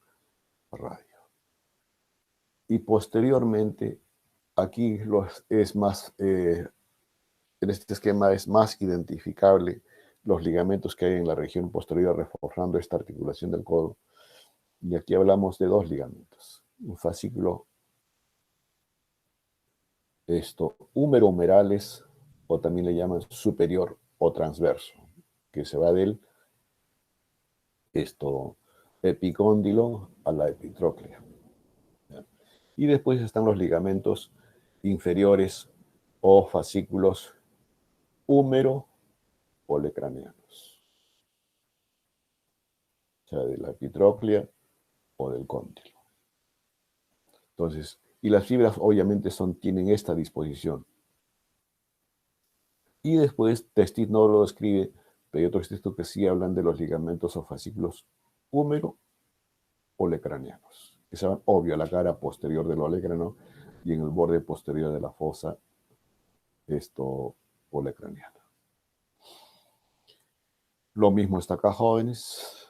radio. Y posteriormente, aquí es más, en este esquema es más identificable los ligamentos que hay en la región posterior reforzando esta articulación del codo. Y aquí hablamos de 2 ligamentos. Un fascículo, húmero-humerales, o también le llaman superior o transverso, que se va del epicóndilo a la epitróclea. Y después están los ligamentos inferiores o fascículos húmero-olecraneanos, o sea, de la epitróclea o del cóndilo. Entonces, y las fibras obviamente tienen esta disposición. Y después, Testit no lo describe, pero hay otros textos que sí hablan de los ligamentos o fascículos húmero olecranianos, que se van, obvio, a la cara posterior del olecrano y en el borde posterior de la fosa olecraniana. Lo mismo está acá, jóvenes.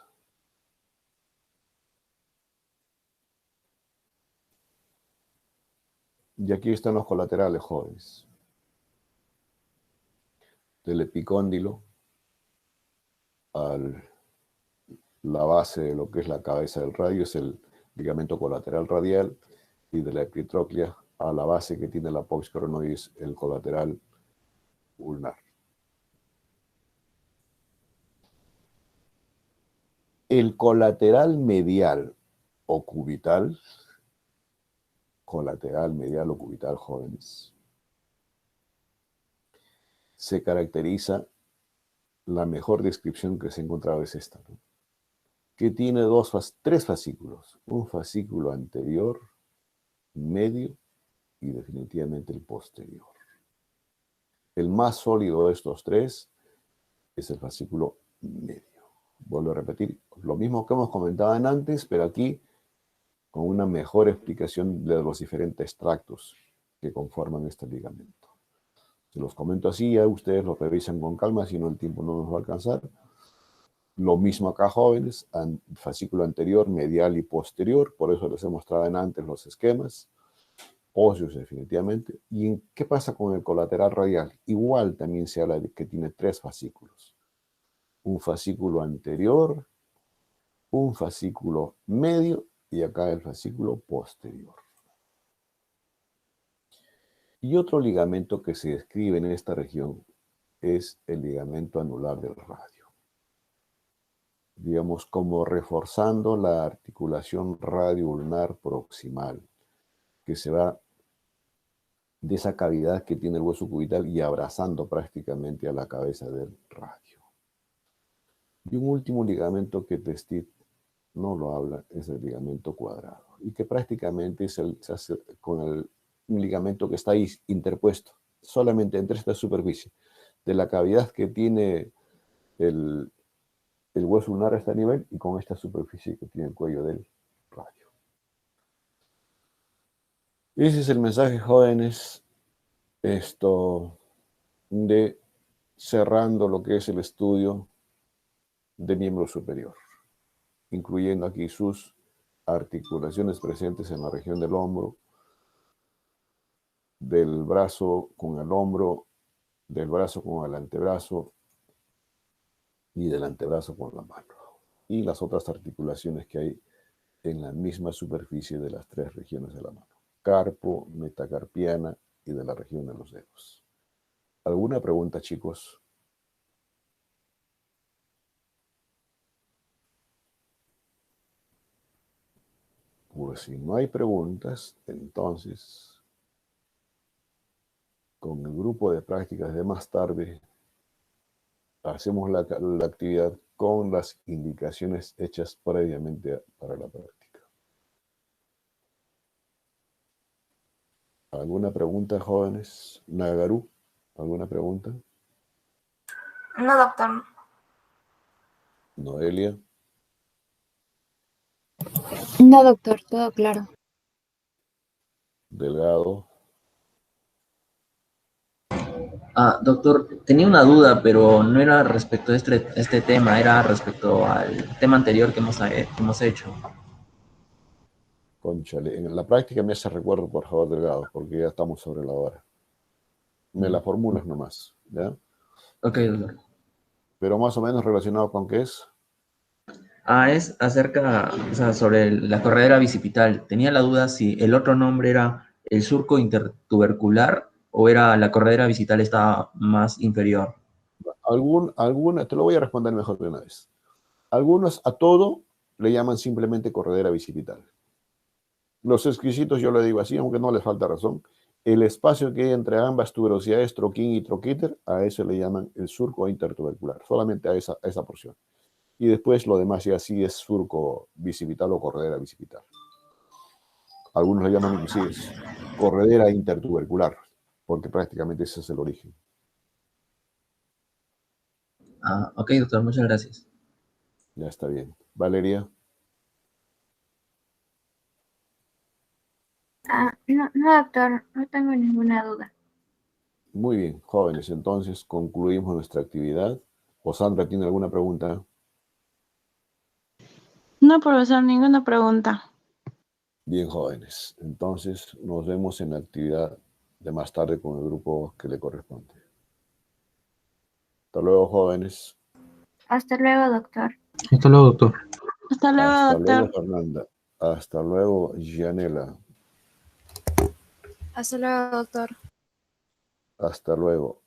Y aquí están los colaterales, jóvenes. Del epicóndilo a la base de lo que es la cabeza del radio es el ligamento colateral radial, y de la epitróclea a la base que tiene la pox coronoides, el colateral ulnar. El colateral medial o cubital, jóvenes, se caracteriza, la mejor descripción que se ha encontrado es esta, ¿no? Que tiene tres fascículos, un fascículo anterior, medio y definitivamente el posterior. El más sólido de estos tres es el fascículo medio. Vuelvo a repetir, lo mismo que hemos comentado antes, pero aquí con una mejor explicación de los diferentes tractos que conforman este ligamento. Se los comento así, ya ustedes lo revisan con calma, si no el tiempo no nos va a alcanzar. Lo mismo acá, jóvenes, fascículo anterior, medial y posterior, por eso les he mostrado en antes los esquemas, óseos definitivamente. ¿Y qué pasa con el colateral radial? Igual también se habla de que tiene tres fascículos. Un fascículo anterior, un fascículo medio y acá el fascículo posterior. Y otro ligamento que se describe en esta región es el ligamento anular del radio. Digamos, como reforzando la articulación radio-ulnar proximal, que se va de esa cavidad que tiene el hueso cubital y abrazando prácticamente a la cabeza del radio. Y un último ligamento que Testit no lo habla es el ligamento cuadrado, y que prácticamente se hace con un ligamento que está ahí interpuesto, solamente entre esta superficie, de la cavidad que tiene el hueso ulnar a este nivel y con esta superficie que tiene el cuello del radio. Ese es el mensaje, jóvenes, de cerrando lo que es el estudio de miembro superior, incluyendo aquí sus articulaciones presentes en la región del hombro, del brazo con el hombro, del brazo con el antebrazo y del antebrazo con la mano, y las otras articulaciones que hay en la misma superficie de las tres regiones de la mano: carpo, metacarpiana y de la región de los dedos. ¿Alguna pregunta, chicos? Pues si no hay preguntas, entonces, con el grupo de prácticas de más tarde, hacemos la actividad con las indicaciones hechas previamente para la práctica. ¿Alguna pregunta, jóvenes? Nagaru, ¿alguna pregunta? No, doctor. Noelia. No, doctor, todo claro. Delgado. Doctor, tenía una duda, pero no era respecto a este tema, era respecto al tema anterior que hemos hecho. Cónchale, en la práctica me hace recuerdo, por favor, Delgado, porque ya estamos sobre la hora. Me la formulas nomás, ¿ya? Ok, doctor. Pero más o menos relacionado con qué es. Es acerca, o sea, sobre la corredera bicipital. Tenía la duda si el otro nombre era el surco intertubercular o era la corredera bicipital estaba más inferior. Alguna, te lo voy a responder mejor de una vez. Algunos a todo le llaman simplemente corredera bicipital. Los exquisitos yo le digo así, aunque no les falta razón. El espacio que hay entre ambas tuberosidades, troquín y troquíter, a eso le llaman el surco intertubercular, solamente a esa porción. Y después lo demás ya sí es surco bicipital o corredera bicipital. Algunos le llaman inclusive corredera intertubercular, porque prácticamente ese es el origen. Ah, ok, doctor, muchas gracias. Ya está bien. Valeria. No, doctor, no tengo ninguna duda. Muy bien, jóvenes. Entonces concluimos nuestra actividad. ¿O Sandra tiene alguna pregunta? No, profesor, ninguna pregunta. Bien, jóvenes. Entonces nos vemos en la actividad de más tarde con el grupo que le corresponde. Hasta luego, jóvenes. Hasta luego, doctor. Hasta luego, doctor. Hasta luego, Hasta doctor. luego, Fernanda. Hasta luego, Gianela. Hasta luego, doctor. Hasta luego.